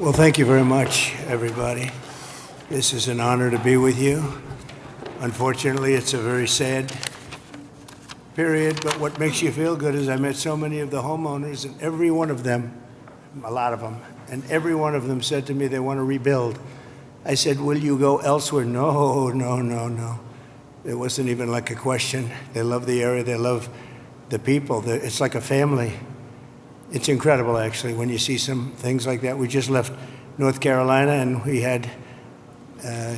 Well, thank you very much, everybody. This is an honor to be with you. Unfortunately, it's a very sad period, but what makes you feel good is I met so many of the homeowners, and every one of them, a lot of them, and every one of them said to me they want to rebuild. I said, will you go elsewhere? No, no, no, no. It wasn't even like a question. They love the area. They love the people. It's like a family. It's incredible, actually, when you see some things like that. We just left North Carolina, and we had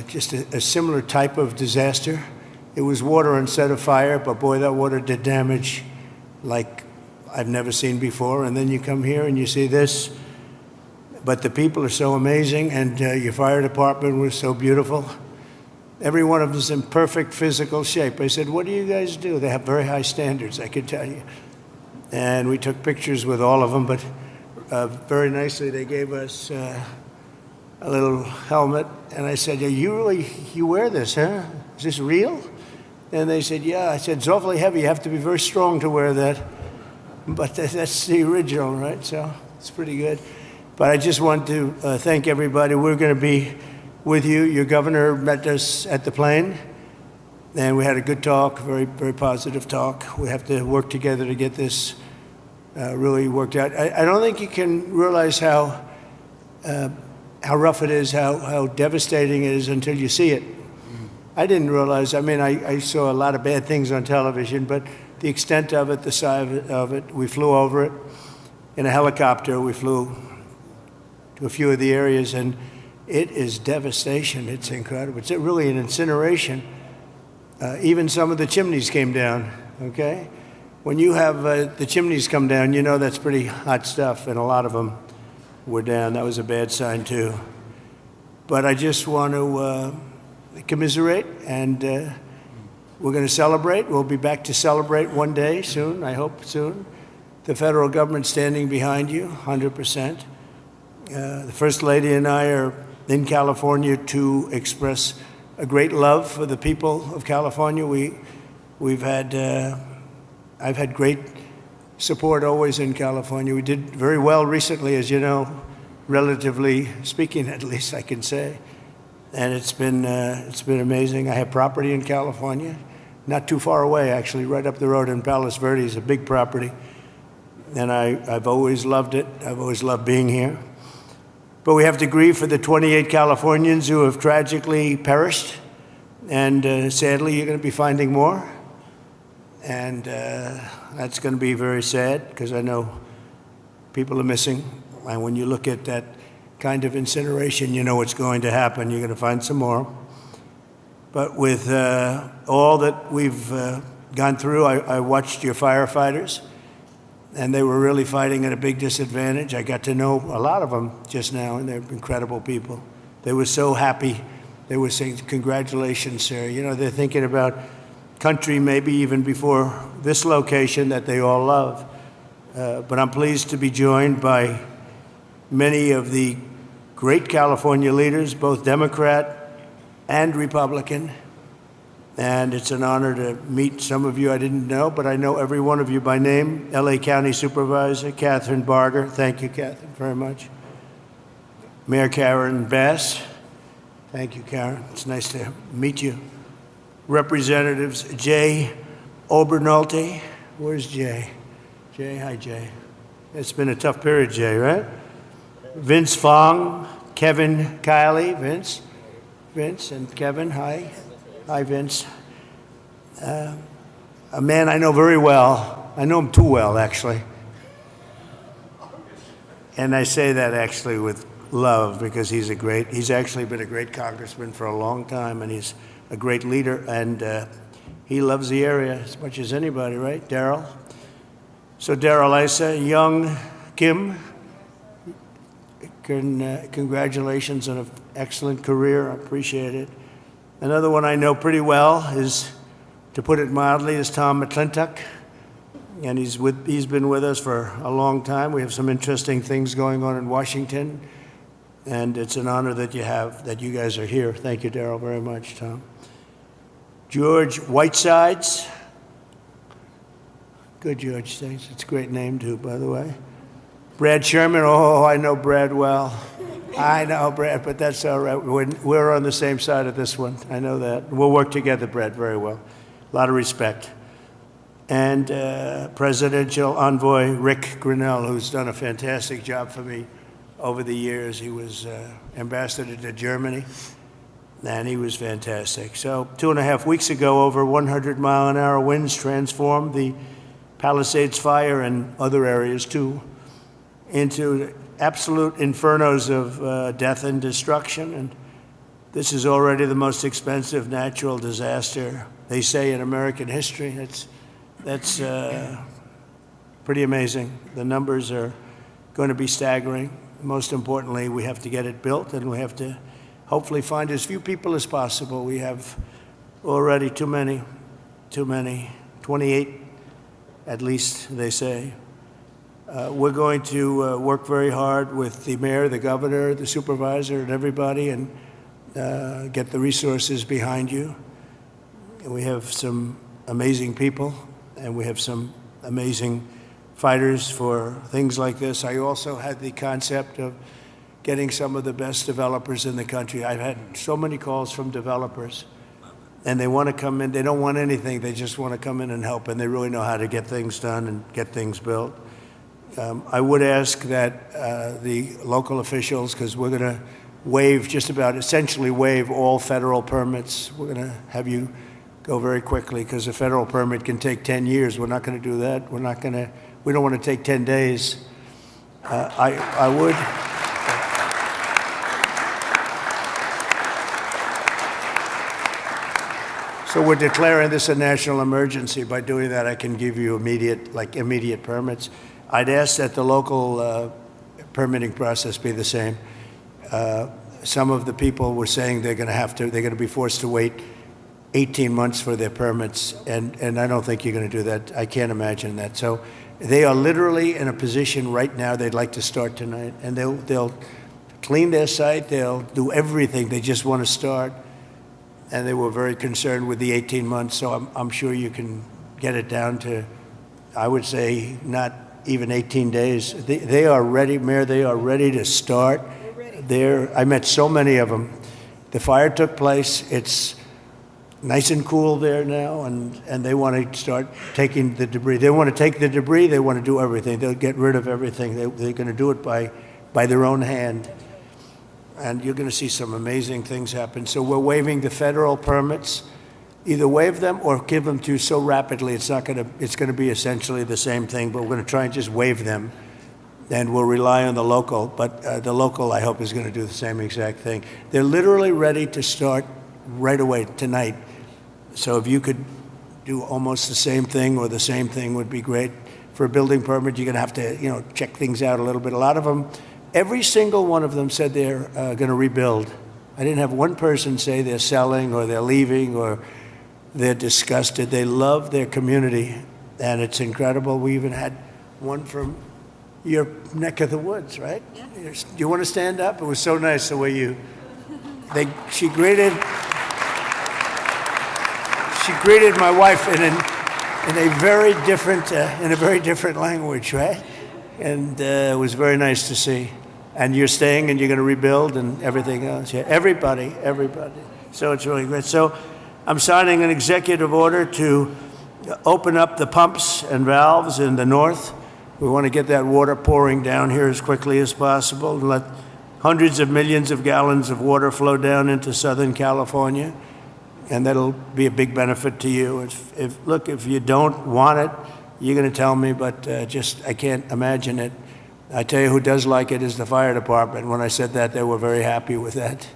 just a similar type of disaster. It was water instead of fire, but boy, that water did damage like I've never seen before. And then you come here and you see this. But the people are so amazing, and your fire department was so beautiful. Every one of them is in perfect physical shape. I said, what do you guys do? They have very high standards, I can tell you. And we took pictures with all of them, but very nicely they gave us a little helmet. And I said, you wear this, huh? Is this real? And they said, yeah. I said, it's awfully heavy. You have to be very strong to wear that. But that's the original, right? So it's pretty good. But I just want to thank everybody. We're going to be with you. Your governor met us at the plane, and we had a good talk, very, very positive talk. We have to work together to get this really worked out. I don't think you can realize how rough it is, how devastating it is until you see it. I didn't realize. I mean, I saw a lot of bad things on television, but the extent of it, the size of it, we flew over it in a helicopter. We flew to a few of the areas, and it is devastation. It's incredible. It's really an incineration. Even some of the chimneys came down, okay? When you have the chimneys come down, you know that's pretty hot stuff, and a lot of them were down. That was a bad sign, too. But I just want to commiserate, and we're going to celebrate. We'll be back to celebrate one day soon, I hope soon. The federal government standing behind you, 100%. The First Lady and I are in California to express a great love for the people of California. I've had great support always in California. We did very well recently, as you know, relatively speaking, at least I can say. And it's been amazing. I have property in California, not too far away, actually, right up the road in Palos Verdes, a big property. And I've always loved it. I've always loved being here. But we have to grieve for the 28 Californians who have tragically perished. And sadly, you're going to be finding more. And that's going to be very sad, because I know people are missing. And when you look at that kind of incineration, you know what's going to happen. You're going to find some more. But with all that we've gone through, I watched your firefighters. And they were really fighting at a big disadvantage. I got to know a lot of them just now, and they're incredible people. They were so happy. They were saying, congratulations, sir. You know, they're thinking about country maybe even before this location that they all love. But I'm pleased to be joined by many of the great California leaders, both Democrat and Republican. And it's an honor to meet some of you I didn't know, but I know every one of you by name. LA County Supervisor Catherine Barger. Thank you, Catherine, very much. Mayor Karen Bass. Thank you, Karen. It's nice to meet you. Representatives Jay Obernolte. Where's Jay? Jay, hi, Jay. It's been a tough period, Jay, right? Vince Fong, Kevin Kiley, Vince and Kevin, hi. Hi, Vince. A man I know very well. I know him too well, actually. And I say that actually with love, because he's actually been a great congressman for a long time, and he's a great leader, and he loves the area as much as anybody, right? Daryl. So Daryl Issa, young Kim, congratulations on an excellent career. I appreciate it. Another one I know pretty well is, to put it mildly, is Tom McClintock. And he's been with us for a long time. We have some interesting things going on in Washington. And it's an honor that you guys are here. Thank you, Daryl, very much, Tom. George Whitesides. Good, George, thanks. It's a great name, too, by the way. Brad Sherman. Oh, I know Brad well. I know, Brad, but that's all right. We're on the same side of this one. I know that. We'll work together, Brad, very well. A lot of respect. And Presidential Envoy Rick Grinnell, who's done a fantastic job for me over the years. He was ambassador to Germany, and he was fantastic. So 2.5 weeks ago, over 100-mile-an-hour winds transformed the Palisades fire and other areas, too, into absolute infernos of death and destruction. And this is already the most expensive natural disaster, they say, in American history. That's pretty amazing. The numbers are going to be staggering. Most importantly, we have to get it built, and we have to hopefully find as few people as possible. We have already too many, 28 at least, they say. We're going to work very hard with the mayor, the governor, the supervisor, and everybody, and get the resources behind you. And we have some amazing people, and we have some amazing fighters for things like this. I also had the concept of getting some of the best developers in the country. I've had so many calls from developers, and they want to come in. They don't want anything. They just want to come in and help, and they really know how to get things done and get things built. I would ask that the local officials, because we're going to waive, just about essentially waive all federal permits. We're going to have you go very quickly, because a federal permit can take 10 years. We're not going to do that. We don't want to take 10 days. I would. So we're declaring this a national emergency. By doing that, I can give you immediate permits. I'd ask that the local permitting process be the same. Some of the people were saying they're going to be forced to wait 18 months for their permits, and I don't think you're going to do that. I can't imagine that. So they are literally in a position right now they'd like to start tonight, and they'll clean their site, they'll do everything. They just want to start, and they were very concerned with the 18 months. So I'm sure you can get it down to, I would say, not even 18 days. They are ready, Mayor. They are ready to start. I met so many of them. The fire took place. It's nice and cool there now, and they want to start taking the debris. They want to take the debris. They want to do everything. They'll get rid of everything. They're going to do it by their own hand. And you're going to see some amazing things happen. So we're waiving the federal permits. Either waive them or give them to you so rapidly it's going to be essentially the same thing, but we're going to try and just waive them, and we'll rely on the local. But the local, I hope, is going to do the same exact thing. They're literally ready to start right away tonight. So if you could do almost the same thing or the same thing would be great. For a building permit, you're going to have to, check things out a little bit. A lot of them, every single one of them said they're going to rebuild. I didn't have one person say they're selling or they're leaving or they're disgusted. They love their community, and it's incredible. We even had one from your neck of the woods, right? Yeah. Do you want to stand up? It was so nice the way she greeted my wife in a very different language, right? And it was very nice to see. And you're staying, and you're going to rebuild, and everything else. Yeah, everybody. So it's really great. So I'm signing an executive order to open up the pumps and valves in the north. We want to get that water pouring down here as quickly as possible and let hundreds of millions of gallons of water flow down into Southern California. And that'll be a big benefit to you. If you don't want it, you're going to tell me, but I can't imagine it. I tell you who does like it is the fire department. When I said that, they were very happy with that.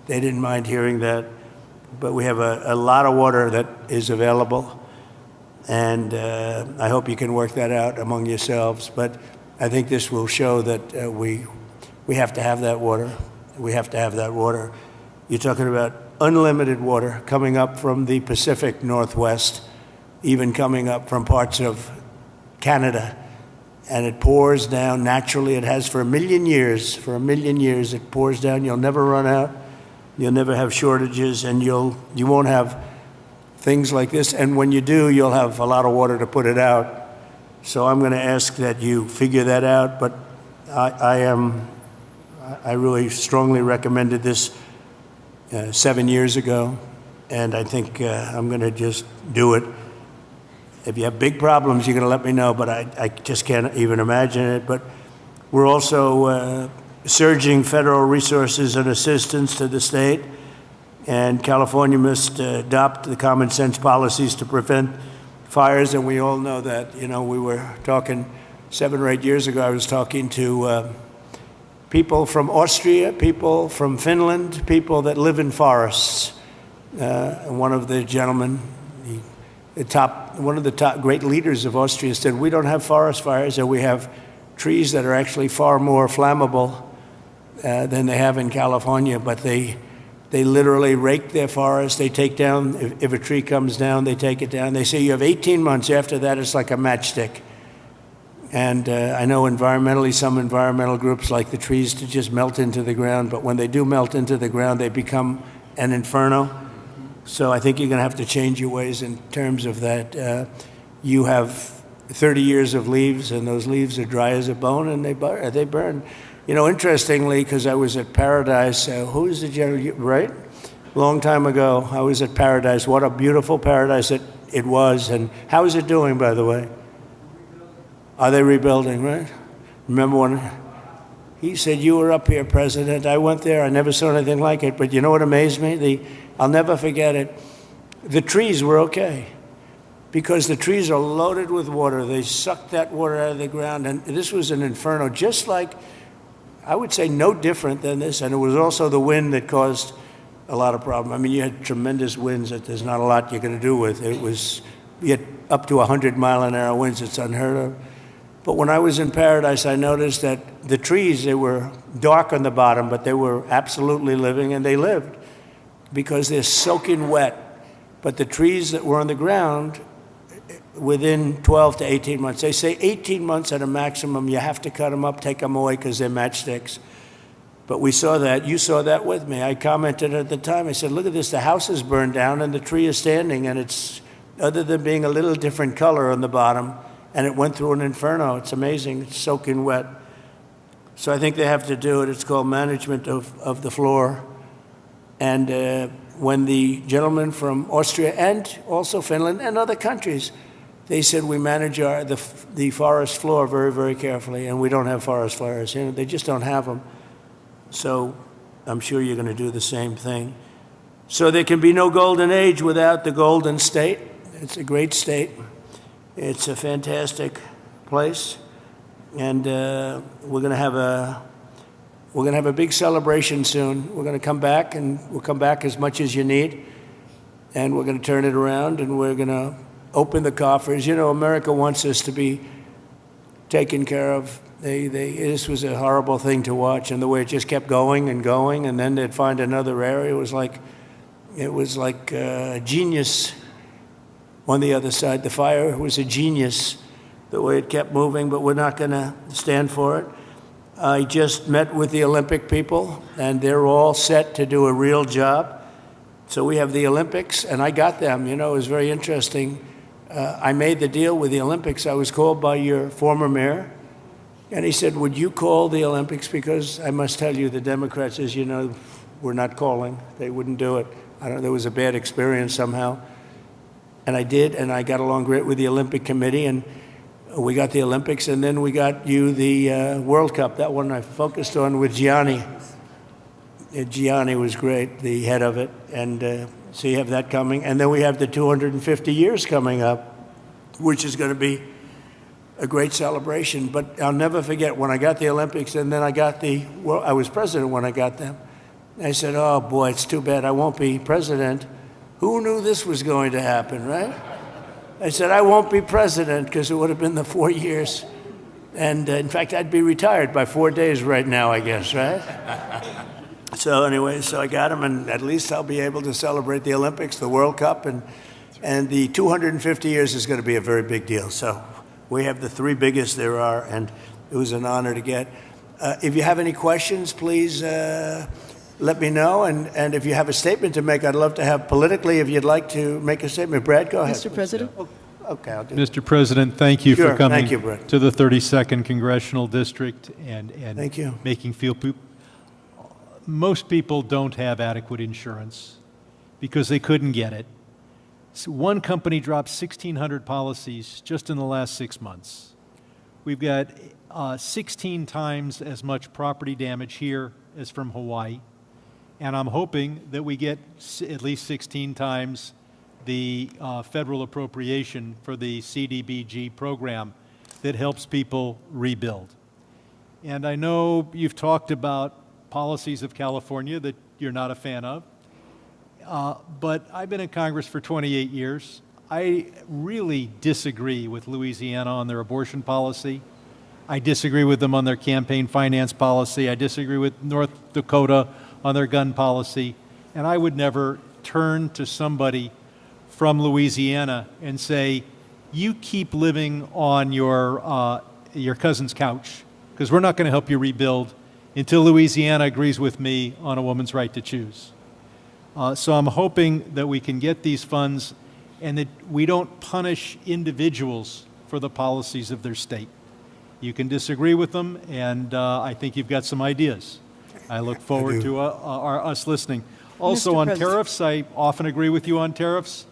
They didn't mind hearing that. But we have a lot of water that is available, and I hope you can work that out among yourselves. But I think this will show that we have to have that water. We have to have that water. You're talking about unlimited water coming up from the Pacific Northwest, even coming up from parts of Canada, and it pours down naturally. It has for a million years. For a million years, it pours down. You'll never run out. You'll never have shortages, and you won't have things like this. And when you do, you'll have a lot of water to put it out. So I'm going to ask that you figure that out. But I really strongly recommended this 7 years ago, and I think I'm going to just do it. If you have big problems, you're going to let me know, but I just can't even imagine it. But we're also surging federal resources and assistance to the state, and California must adopt the common sense policies to prevent fires, and we all know that. You know, we were talking 7 or 8 years ago, I was talking to people from Austria, people from Finland, people that live in forests. One of the gentlemen, one of the top great leaders of Austria said, we don't have forest fires, and we have trees that are actually far more flammable than they have in California, but they literally rake their forests. They take down, if a tree comes down, they take it down. They say you have 18 months. After that, it's like a matchstick. And I know environmentally, some environmental groups like the trees to just melt into the ground, but when they do melt into the ground, they become an inferno. So I think you're going to have to change your ways in terms of that. You have 30 years of leaves, and those leaves are dry as a bone, and they burn. You know, interestingly, because I was at Paradise, who is the general, right? A long time ago, I was at Paradise. What a beautiful paradise it was. And how is it doing, by the way? Are they rebuilding, right? Remember when he said, you were up here, President. I went there. I never saw anything like it. But you know what amazed me? I'll never forget it. The trees were okay, because the trees are loaded with water. They sucked that water out of the ground. And this was an inferno, just like, I would say no different than this, and it was also the wind that caused a lot of problem. I mean, you had tremendous winds that there's not a lot you're going to do with. You had up to 100-mile-an-hour winds. It's unheard of. But when I was in Paradise, I noticed that the trees, they were dark on the bottom, but they were absolutely living, and they lived because they're soaking wet. But the trees that were on the ground, within 12 to 18 months. They say 18 months at a maximum, you have to cut them up, take them away because they're matchsticks. But we saw that. You saw that with me. I commented at the time. I said, look at this. The house is burned down and the tree is standing, and it's, other than being a little different color on the bottom, and it went through an inferno. It's amazing. It's soaking wet. So I think they have to do it. It's called management of the floor. And when the gentleman from Austria and also Finland and other countries, they said we manage the forest floor very, very carefully, and we don't have forest fires. You know, they just don't have them. So I'm sure you're going to do the same thing. So there can be no golden age without the Golden State. It's a great state. It's a fantastic place, and we're going to have a big celebration soon. We're going to come back, and we'll come back as much as you need, and we're going to turn it around, and we're going to open the coffers. You know, America wants us to be taken care of. This was a horrible thing to watch, and the way it just kept going and going, and then they'd find another area. It was like a genius on the other side. The fire was a genius, the way it kept moving, but we're not going to stand for it. I just met with the Olympic people, and they're all set to do a real job. So we have the Olympics, and I got them. You know, it was very interesting. I made the deal with the Olympics. I was called by your former mayor, and he said, would you call the Olympics? Because I must tell you, the Democrats, as you know, were not calling. They wouldn't do it. There was a bad experience somehow. And I did, and I got along great with the Olympic Committee, and we got the Olympics, and then we got you the World Cup. That one I focused on with Gianni. Gianni was great, the head of it, and so you have that coming. And then we have the 250 years coming up, which is going to be a great celebration. But I'll never forget when I got the Olympics, and then I was president when I got them. I said, oh boy, it's too bad I won't be president. Who knew this was going to happen, right? I said, I won't be president, because it would have been the 4 years. And in fact, I'd be retired by 4 days right now, I guess, right? So anyway, so I got him, and at least I'll be able to celebrate the Olympics, the World Cup, and the 250 years is going to be a very big deal. So we have the 3 biggest there are, and it was an honor to get. If you have any questions, please let me know. And if you have a statement to make, I'd love to have politically, if you'd like to make a statement. Brad, go ahead. Mr. President? Okay, I'll do Mr. President, thank you for coming Thank you, Brad. to the 32nd Congressional District and Thank you. making most people don't have adequate insurance because they couldn't get it. So one company dropped 1,600 policies just in the last 6 months. We've got 16 times as much property damage here as from Hawaii. And I'm hoping that we get at least 16 times the federal appropriation for the CDBG program that helps people rebuild. And I know you've talked about policies of California that you're not a fan of, but I've been in Congress for 28 years. I really disagree with Louisiana on their abortion policy. I disagree with them on their campaign finance policy. I disagree with North Dakota on their gun policy. And I would never turn to somebody from Louisiana and say, you keep living on your cousin's couch, because we're not going to help you rebuild until Louisiana agrees with me on a woman's right to choose. So I'm hoping that we can get these funds and that we don't punish individuals for the policies of their state. You can disagree with them, and I think you've got some ideas. I look forward to us listening. Also on tariffs, I often agree with you on tariffs,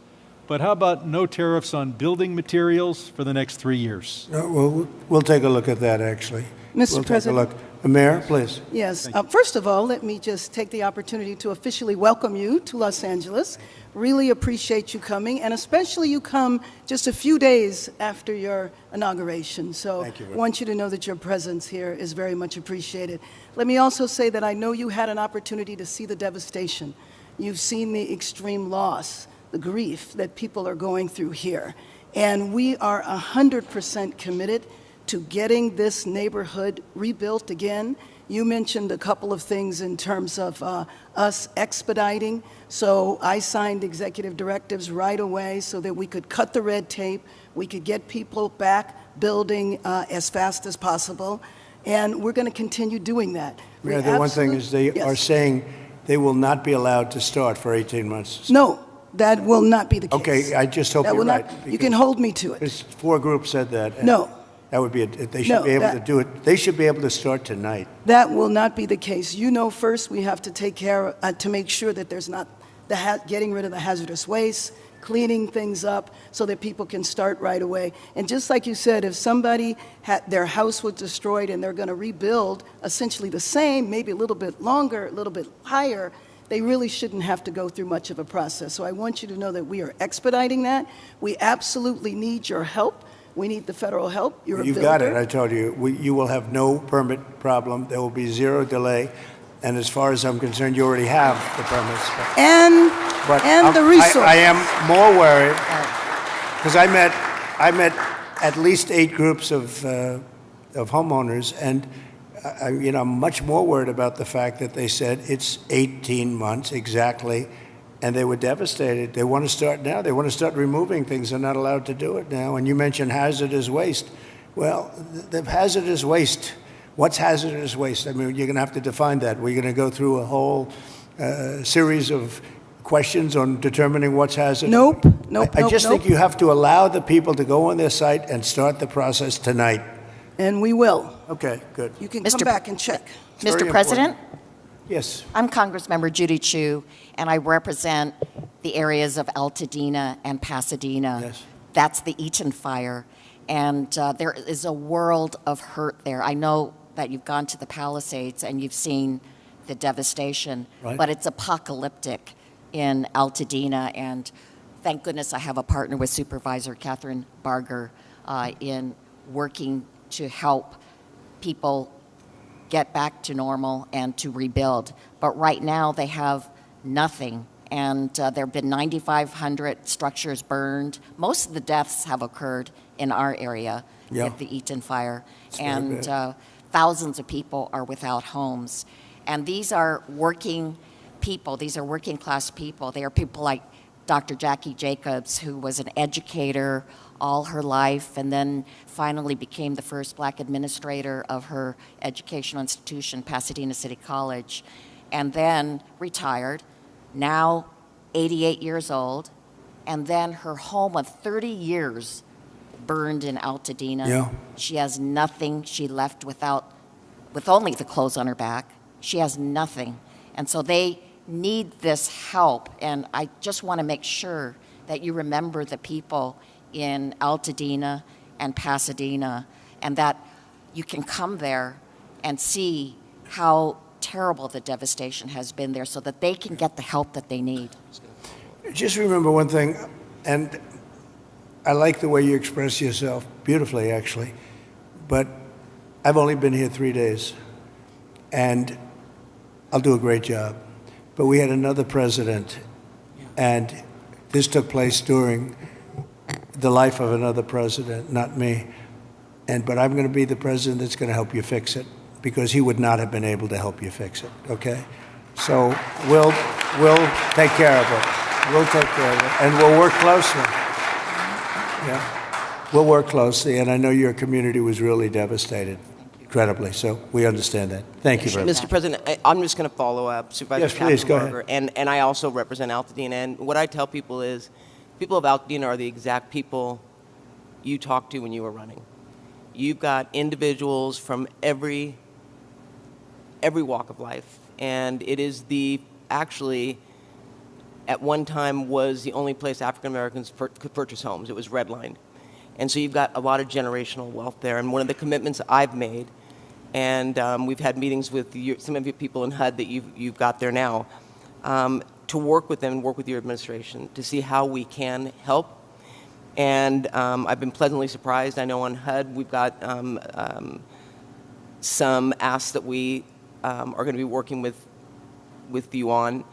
but how about no tariffs on building materials for the next 3 years? Well, we'll take a look at that, actually. Mr. President. Take a look. Mayor, please. Yes. First of all, let me just take the opportunity to officially welcome you to Los Angeles. Really appreciate you coming, and especially you come just a few days after your inauguration. So I want you to know that your presence here is very much appreciated. Let me also say that I know you had an opportunity to see the devastation. You've seen the extreme loss, the grief that people are going through here. And we are 100% committed to getting this neighborhood rebuilt again. You mentioned a couple of things in terms of us expediting. So I signed executive directives right away so that we could cut the red tape, we could get people back building as fast as possible, and we're going to continue doing that. Yeah, the one thing is they are saying they will not be allowed to start for 18 months. No, that will not be the case. Okay, I just hope you're right. You can hold me to it. There's 4 groups said that. No. That would be they should be able to do it. They should be able to start tonight. That will not be the case. You know, first we have to take care to make sure that there's not getting rid of the hazardous waste, cleaning things up so that people can start right away. And just like you said, if somebody had their house was destroyed and they're going to rebuild essentially the same, maybe a little bit longer, a little bit higher, they really shouldn't have to go through much of a process. So I want you to know that we are expediting that. We absolutely need your help. We need the federal help. You're a builder. You've got it. I told you. You will have no permit problem. There will be 0 delay. And as far as I'm concerned, you already have the permits. And the resources. I am more worried because I met at least 8 groups of homeowners, and I'm much more worried about the fact that they said it's 18 months exactly. And they were devastated. They want to start now. They want to start removing things. They're not allowed to do it now. And you mentioned hazardous waste. Well, the hazardous waste, what's hazardous waste? I mean, you're going to have to define that. We're going to go through a whole series of questions on determining what's hazardous. Nope. I just think you have to allow the people to go on their site and start the process tonight. And we will. Okay, good. You can come back and check. Mr. President? Yes. I'm Congressmember Judy Chu, and I represent the areas of Altadena and Pasadena. Yes. That's the Eaton fire, and there is a world of hurt there. I know that you've gone to the Palisades and you've seen the devastation, but it's apocalyptic in Altadena, and thank goodness I have a partner with Supervisor Catherine Barger in working to help people get back to normal and to rebuild. But right now they have nothing, and there have been 9,500 structures burned. Most of the deaths have occurred in our area with the Eaton fire, and thousands of people are without homes. And these are working people. These are working class people. They are people like Dr. Jackie Jacobs, who was an educator all her life and then finally became the first black administrator of her educational institution, Pasadena City College, and then retired, now 88 years old, and then her home of 30 years burned in Altadena. Yeah. She has nothing. She left with only the clothes on her back. She has nothing. And so they need this help. And I just want to make sure that you remember the people in Altadena and Pasadena, and that you can come there and see how terrible the devastation has been there so that they can get the help that they need. Just remember one thing, and I like the way you express yourself beautifully, actually, but I've only been here 3 days, and I'll do a great job. But we had another president, and this took place during the life of another president, not me. But I'm going to be the president that's going to help you fix it, because he would not have been able to help you fix it, okay? So we'll take care of it. We'll take care of it, and we'll work closely. Yeah, we'll work closely, and I know your community was really devastated, incredibly, so we understand that. Thank you very much. Mr. President, I'm just going to follow up. Supervisor Yes, please, go Kappenberger, and I also represent Altadena, and what I tell people is, people of Altadena are the exact people you talked to when you were running. You've got individuals from every walk of life, and it is actually, at one time, was the only place African Americans could purchase homes. It was redlined. And so you've got a lot of generational wealth there. And one of the commitments I've made, and we've had meetings with some of you people in HUD that you've got there now, to work with them and work with your administration to see how we can help. And I've been pleasantly surprised. I know on HUD we've got some asks that we are going to be working with you on.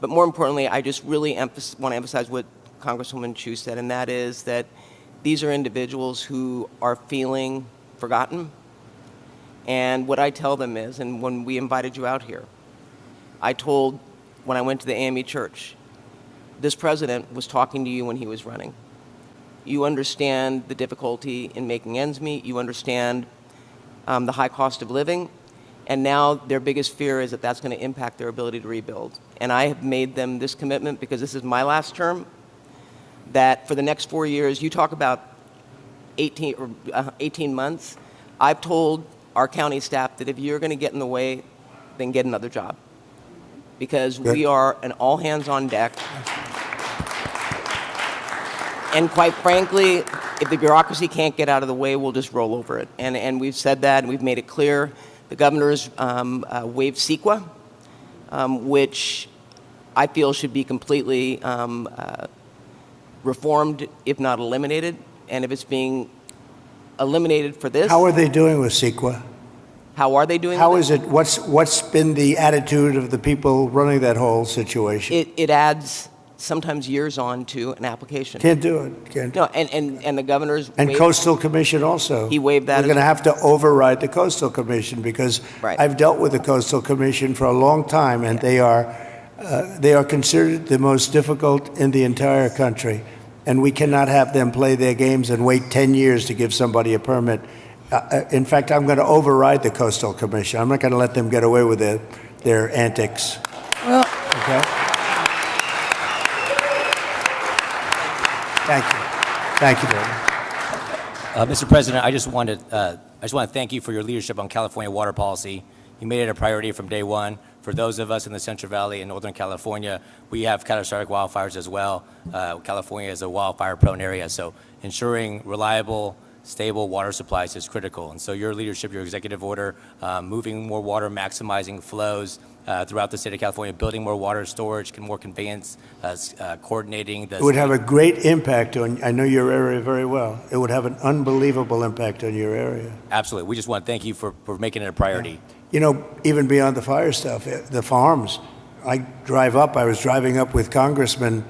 But more importantly, I just really want to emphasize what Congresswoman Chu said, and that is that these are individuals who are feeling forgotten. And what I tell them is, and when we invited you out here, I told, when I went to the AME church, this president was talking to you when he was running. You understand the difficulty in making ends meet. You understand the high cost of living. And now their biggest fear is that that's going to impact their ability to rebuild. And I have made them this commitment, because this is my last term, that for the next 4 years, you talk about 18 months, I've told our county staff that if you're going to get in the way, then get another job. Because we are an all hands on deck. And quite frankly, if the bureaucracy can't get out of the way, we'll just roll over it. And we've said that, and we've made it clear. The governor's waived CEQA, which I feel should be completely reformed, if not eliminated. And if it's being eliminated for this... How are they doing with CEQA? How are they doing How with is it? What's been the attitude of the people running that whole situation? It adds sometimes years on to an application. Can't do it. Can't. No, and the governor's... And Coastal Commission also. He waived that. We're going to have to override the Coastal Commission, because Right. I've dealt with the Coastal Commission for a long time, and they are considered the most difficult in the entire country. And we cannot have them play their games and wait 10 years to give somebody a permit. In fact, I'm going to override the Coastal Commission. I'm not going to let them get away with their antics. Well, Okay? Thank you. Thank you, David. Mr. President, I just want to thank you for your leadership on California water policy. You made it a priority from day one. For those of us in the Central Valley and Northern California, we have catastrophic wildfires as well. California is a wildfire-prone area, so ensuring reliable, stable water supplies is critical. And so your leadership, your executive order, moving more water, maximizing flows throughout the state of California, building more water storage, more conveyance, coordinating the... It would have a great impact on, I know your area very well. It would have an unbelievable impact on your area. Absolutely. We just want to thank you for making it a priority. Yeah. You know, even beyond the fire stuff, the farms. I was driving up with congressmen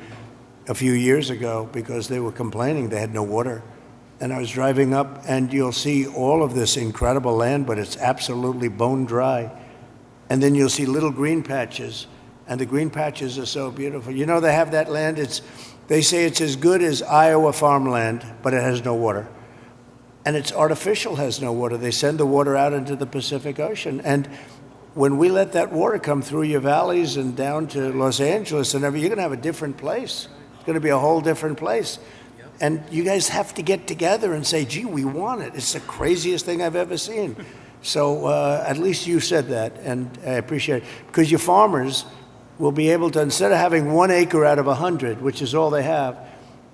a few years ago because they were complaining they had no water. And I was driving up, and you'll see all of this incredible land, but it's absolutely bone dry. And then you'll see little green patches, and the green patches are so beautiful. You know, they have that land, they say it's as good as Iowa farmland, but it has no water. And it's artificial, has no water. They send the water out into the Pacific Ocean. And when we let that water come through your valleys and down to Los Angeles and everything, you're going to have a different place. It's going to be a whole different place. And you guys have to get together and say, gee, we want it. It's the craziest thing I've ever seen. So at least you said that, and I appreciate it. Because your farmers will be able to, instead of having 1 acre out of 100, which is all they have,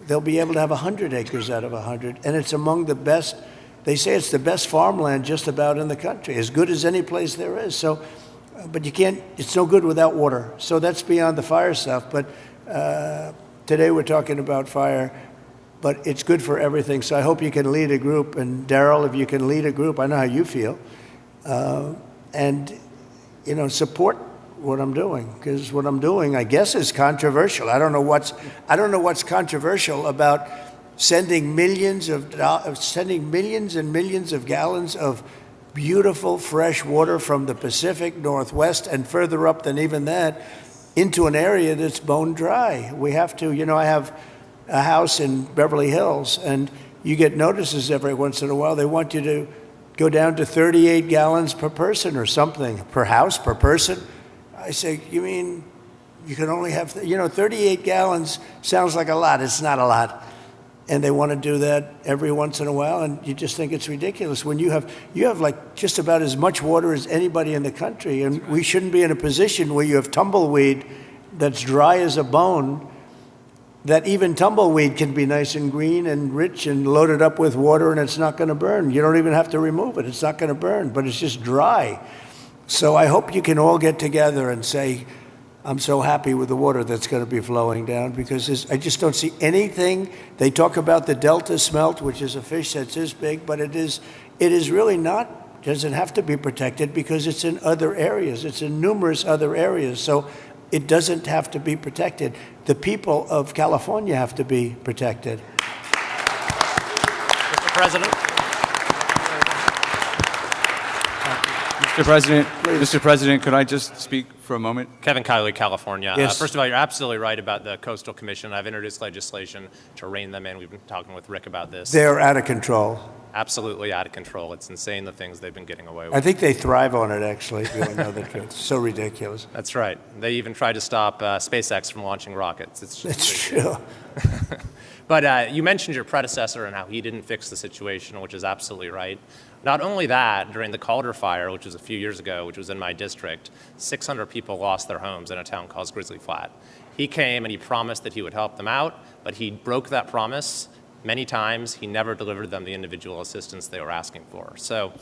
they'll be able to have 100 acres out of 100. And it's among the best, they say it's the best farmland just about in the country, as good as any place there is. So, but you can't, it's no good without water. So that's beyond the fire stuff. But today we're talking about fire, but it's good for everything. So I hope you can lead a group. And Darrell, if you can lead a group, I know how you feel. And, you know, support what I'm doing, because what I'm doing, I guess, is controversial. I don't know what's controversial about sending millions and millions of gallons of beautiful fresh water from the Pacific Northwest and further up than even that into an area that's bone dry. We have to, you know, I have a house in Beverly Hills, and you get notices every once in a while. They want you to go down to 38 gallons per person or something, per house, per person. I say, you mean you can only have, 38 gallons sounds like a lot. It's not a lot. And they want to do that every once in a while, and you just think it's ridiculous. When you have like just about as much water as anybody in the country, and we shouldn't be in a position where you have tumbleweed that's dry as a bone, that even tumbleweed can be nice and green and rich and loaded up with water, and it's not going to burn. You don't even have to remove it. It's not going to burn, but it's just dry. So I hope you can all get together and say, I'm so happy with the water that's going to be flowing down, because I just don't see anything. They talk about the Delta smelt, which is a fish that's this big, but it is really not, doesn't have to be protected because it's in other areas. It's in numerous other areas. So it doesn't have to be protected. The people of California have to be protected. Mr. President. Mr. President, could I just speak for a moment? Kevin Kiley, California. Yes. First of all, you're absolutely right about the Coastal Commission. I've introduced legislation to rein them in. We've been talking with Rick about this. They're out of control. Absolutely out of control. It's insane the things they've been getting away with. I think they thrive on it, actually, if you want to know the truth. It's so ridiculous. That's right. They even tried to stop SpaceX from launching rockets. It's true. But you mentioned your predecessor and how he didn't fix the situation, which is absolutely right. Not only that, during the Calder Fire, which was a few years ago, which was in my district, 600 people lost their homes in a town called Grizzly Flat. He came and he promised that he would help them out, but he broke that promise many times. He never delivered them the individual assistance they were asking for. So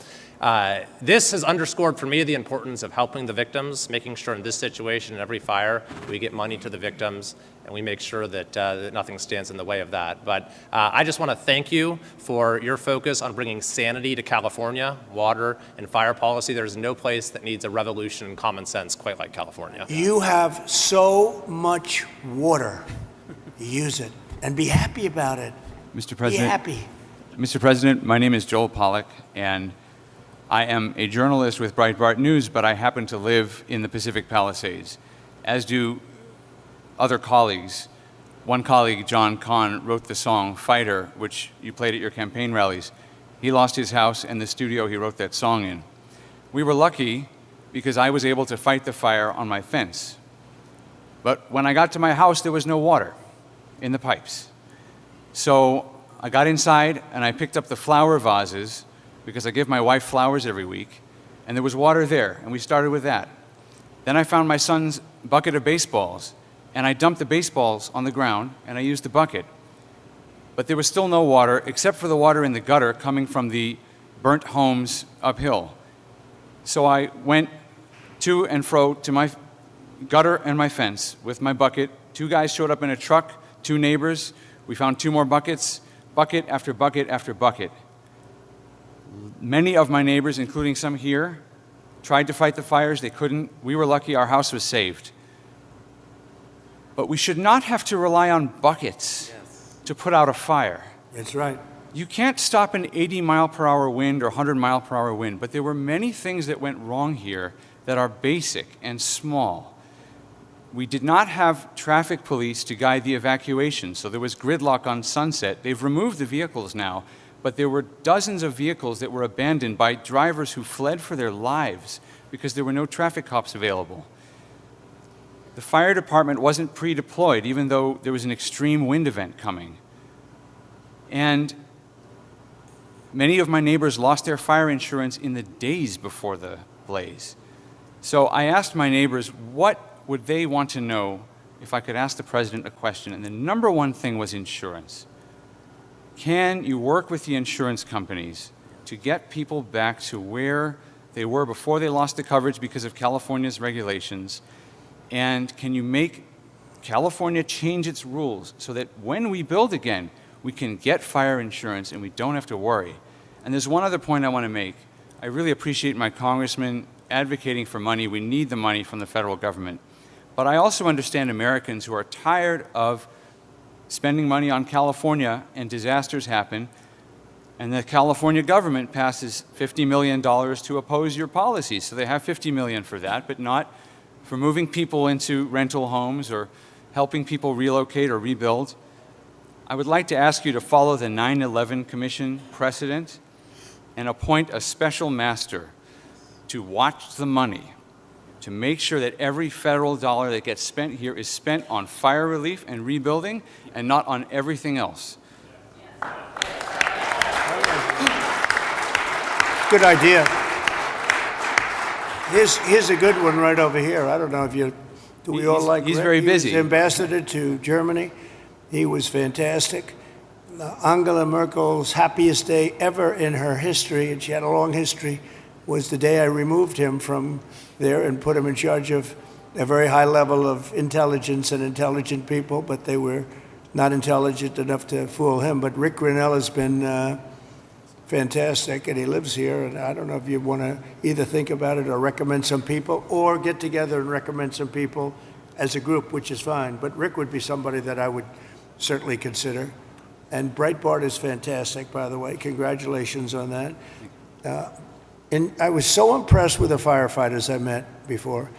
this has underscored for me the importance of helping the victims, making sure in this situation, in every fire, we get money to the victims, and we make sure that, that nothing stands in the way of that. But I just want to thank you for your focus on bringing sanity to California, water and fire policy. There's no place that needs a revolution in common sense quite like California. You have so much water. Use it and be happy about it. Mr. President, be happy. Mr. President, my name is Joel Pollack, and I am a journalist with Breitbart News, but I happen to live in the Pacific Palisades, as do other colleagues. One colleague, John Kahn, wrote the song Fighter, which you played at your campaign rallies. He lost his house and the studio he wrote that song in. We were lucky because I was able to fight the fire on my fence. But when I got to my house, there was no water in the pipes. So I got inside and I picked up the flower vases, because I give my wife flowers every week, and there was water there, and we started with that. Then I found my son's bucket of baseballs, and I dumped the baseballs on the ground, and I used the bucket. But there was still no water, except for the water in the gutter coming from the burnt homes uphill. So I went to and fro to my gutter and my fence with my bucket. 2 guys showed up in a truck, 2 neighbors. We found 2 more buckets, bucket after bucket after bucket. Many of my neighbors, including some here, tried to fight the fires. They couldn't. We were lucky our house was saved. But we should not have to rely on buckets to put out a fire. That's right. You can't stop an 80-mile-per-hour wind or 100-mile-per-hour wind, but there were many things that went wrong here that are basic and small. We did not have traffic police to guide the evacuation, so there was gridlock on Sunset. They've removed the vehicles now, but there were dozens of vehicles that were abandoned by drivers who fled for their lives because there were no traffic cops available. The fire department wasn't pre-deployed, even though there was an extreme wind event coming. And Many of my neighbors lost their fire insurance in the days before the blaze. So I asked my neighbors what would they want to know if I could ask the president a question, and the number one thing was insurance. Can you work with the insurance companies to get people back to where they were before they lost the coverage because of California's regulations? And can you make California change its rules so that when we build again, we can get fire insurance and we don't have to worry? And there's one other point I want to make. I really appreciate my congressman advocating for money. We need the money from the federal government. But I also understand Americans who are tired of spending money on California and disasters happen, and the California government passes $50 million to oppose your policies. So they have $50 million for that, but not for moving people into rental homes or helping people relocate or rebuild. I would like to ask you to follow the 9/11 Commission precedent and appoint a special master to watch the money, to make sure that every federal dollar that gets spent here is spent on fire relief and rebuilding and not on everything else. Good idea. Here's a good one right over here. I don't know if you, do we all like He's Rick? very busy. He was ambassador to Germany. He was fantastic. Angela Merkel's happiest day ever in her history, and she had a long history, was the day I removed him from there and put him in charge of a very high level of intelligence and intelligent people, but they were not intelligent enough to fool him. But Rick Grinnell has been fantastic, and he lives here, and I don't know if you want to either think about it or recommend some people or get together and recommend some people as a group, which is fine. But Rick would be somebody that I would certainly consider. And Breitbart is fantastic, by the way. Congratulations on that. And I was so impressed with the firefighters I met before.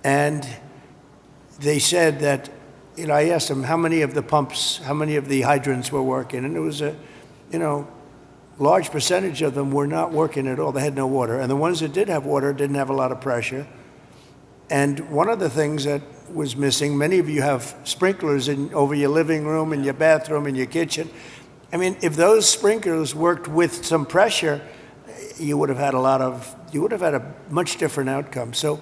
And they said that, you know, I asked them how many of the pumps, how many of the hydrants were working. And it was a, you know, large percentage of them were not working at all. They had no water. And the ones that did have water didn't have a lot of pressure. And one of the things that was missing, many of you have sprinklers over your living room and your bathroom and your kitchen. I mean, if those sprinklers worked with some pressure, you would have had a much different outcome. So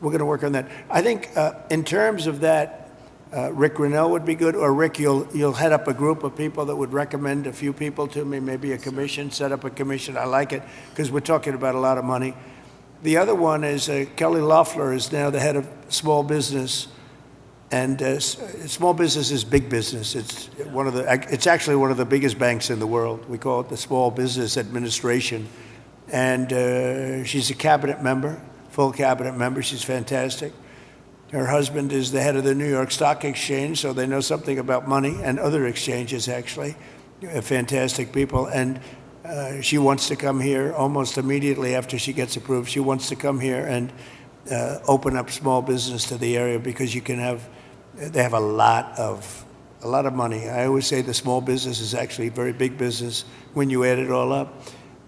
we're going to work on that. I think in terms of that, Rick Grinnell would be good, or Rick, you'll head up a group of people that would recommend a few people to me, maybe a commission, set up a commission. I like it because we're talking about a lot of money. The other one is Kelly Loeffler is now the head of small business, and small business is big business. It's actually one of the biggest banks in the world. We call it the Small Business Administration, and she's a cabinet member, full cabinet member. She's fantastic. Her husband is the head of the New York Stock Exchange, so they know something about money and other exchanges, actually. Fantastic people. And she wants to come here almost immediately after she gets approved. She wants to come here and open up small business to the area because they have a lot of money. I always say the small business is actually very big business when you add it all up.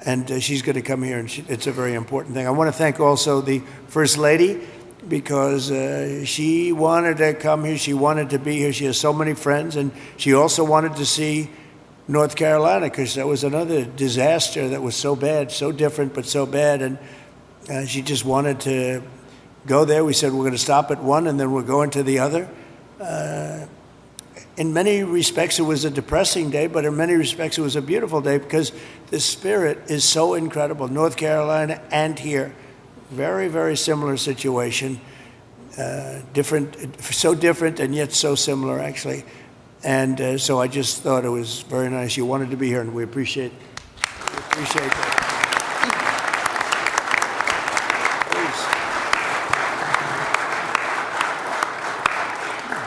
And she's going to come here, and it's a very important thing. I want to thank also the First Lady, because she wanted to come here. She wanted to be here. She has so many friends, and she also wanted to see North Carolina because that was another disaster that was so bad, so different, but so bad. And she just wanted to go there. We said we're going to stop at one, and then we're going to the other. In many respects, it was a depressing day, but in many respects, it was a beautiful day because the spirit is so incredible. North Carolina and here. Very, very similar situation, so different and yet so similar, actually. And so I just thought it was very nice. You wanted to be here, and we appreciate that.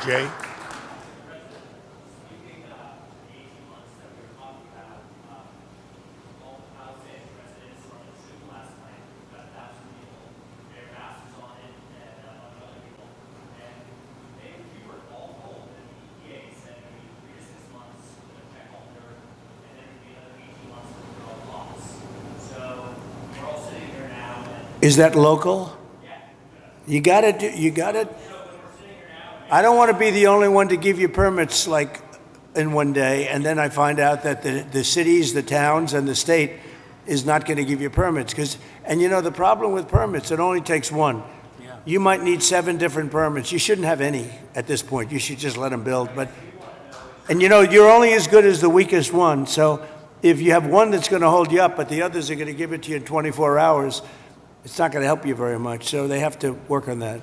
Please. Jay? Is that local? You got to. I don't want to be the only one to give you permits like in one day, and then I find out that the cities, the towns, and the state is not going to give you permits. And you know, the problem with permits, it only takes one. Yeah. You might need 7 different permits. You shouldn't have any at this point. You should just let them build. And you know, you're only as good as the weakest one. So if you have one that's going to hold you up, but the others are going to give it to you in 24 hours, it's not going to help you very much. So they have to work on that.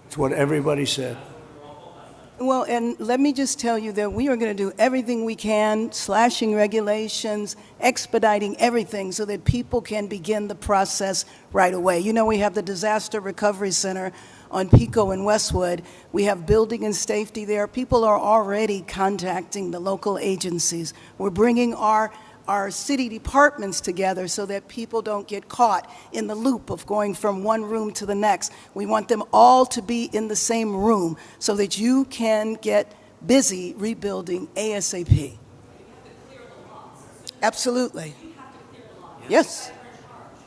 It's what everybody said. Well, and let me just tell you that we are going to do everything we can, slashing regulations, expediting everything so that people can begin the process right away. You know, we have the Disaster Recovery Center on Pico and Westwood. We have building and safety there. People are already contacting the local agencies. We're bringing our city departments together so that people don't get caught in the loop of going from one room to the next. We want them all to be in the same room so that you can get busy rebuilding ASAP. Absolutely. Yes.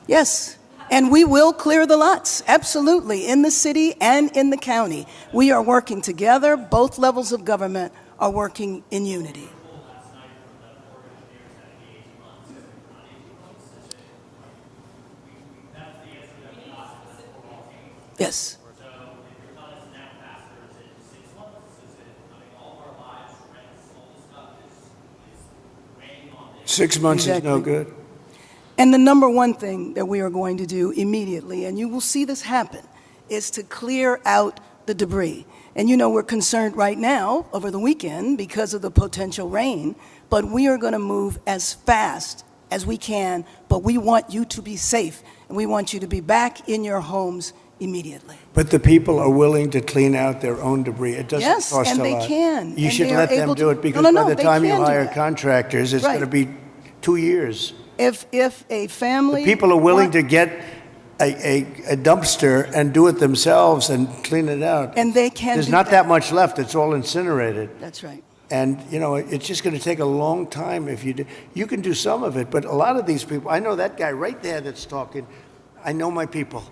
Yes. And we will clear the lots, absolutely, in the city and in the county. We are working together. Both levels of government are working in unity. Yes. 6 months is no good. And the number one thing that we are going to do immediately, and you will see this happen, is to clear out the debris. And you know, we're concerned right now over the weekend because of the potential rain, but we are going to move as fast as we can, but we want you to be safe, and we want you to be back in your homes immediately. But the people are willing to clean out their own debris. It doesn't Yes, cost and a they lot. can, You and should they are let them able do to- it because No, no, by the they time you can do hire that. contractors, it's Right. going to be 2 years. If a family... People are willing to get a dumpster and do it themselves and clean it out. And they can There's do not that much left. It's all incinerated. That's right. And, you know, it's just going to take a long time if you do. You can do some of it, but a lot of these people, I know that guy right there that's talking. I know my people.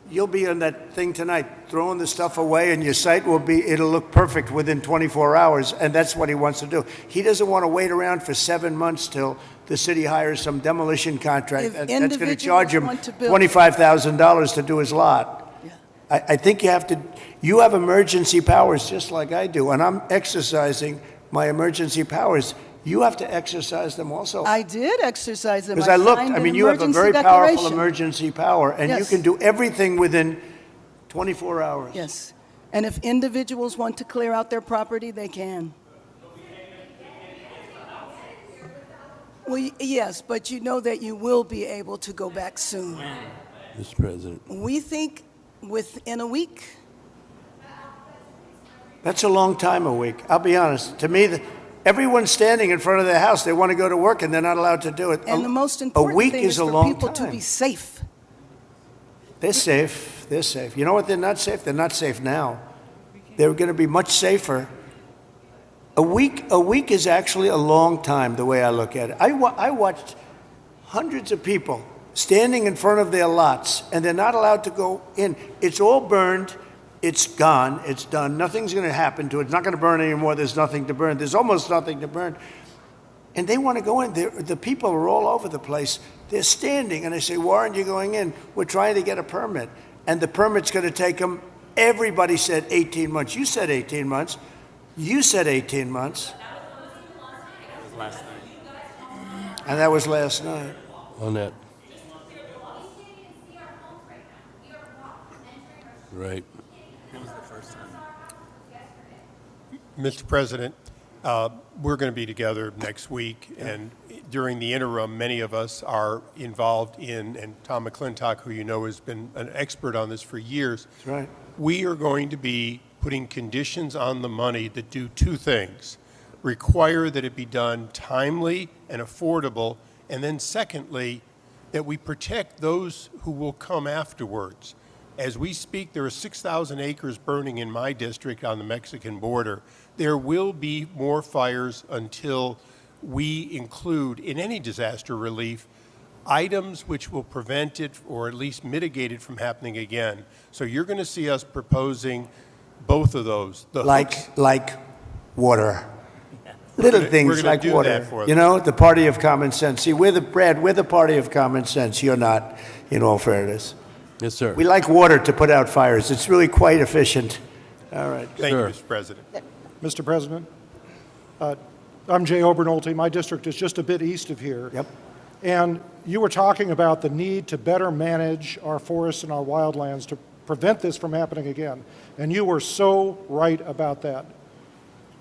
You'll be on that thing tonight, throwing the stuff away, and your site it'll look perfect within 24 hours, and that's what he wants to do. He doesn't want to wait around for 7 months till the city hires some demolition contract If that's going to individuals charge him want to build- $25,000 to do his lot. Yeah. I think you have emergency powers just like I do, and I'm exercising my emergency powers. You have to exercise them also. I did exercise them. Because I looked, signed I an mean, you have a emergency very powerful declaration. emergency power, and you Yes. can do everything within 24 hours. Yes. And if individuals want to clear out their property, they can. Well, yes, but you know that you will be able to go back soon. Mr. President. We think within a week. That's a long time, a week. I'll be honest. To me, everyone's standing in front of their house. They want to go to work, and they're not allowed to do it. And the most a important week thing is is a for long people to time. be safe. They're safe. They're safe. You know what? They're not safe. They're not safe now. They're going to be much safer. A week is actually a long time, the way I look at it. I watched hundreds of people standing in front of their lots, and they're not allowed to go in. It's all burned. It's gone. It's done. Nothing's going to happen to it. It's not going to burn anymore. There's nothing to burn. There's almost nothing to burn. And they want to go in. The people are all over the place. They're standing, and I say, why aren't you going in? We're trying to get a permit. And the permit's going to take them, everybody said 18 months. You said 18 months. You said 18 months. Last night. And that was last night. On that. Right. Mr. President, we're going to be together next week, and during the interim, many of us are involved in, and Tom McClintock, who you know has been an expert on this for years. That's right. We are going to be putting conditions on the money that do two things: require that it be done timely and affordable, and then secondly, that we protect those who will come afterwards. As we speak, there are 6,000 acres burning in my district on the Mexican border. There will be more fires until we include in any disaster relief items which will prevent it or at least mitigate it from happening again. So you're going to see us proposing both of those. The hooks- Like water. Little we're things gonna like do water. that for them. You know, the party of common sense. See, we're the party of common sense. You're not, in all fairness. Yes, sir. We like water to put out fires. It's really quite efficient. All right. Thank you, Sure. Mr. President. Mr. President, I'm Jay Obernolte. My district is just a bit east of here. Yep. And you were talking about the need to better manage our forests and our wildlands to prevent this from happening again. And you were so right about that.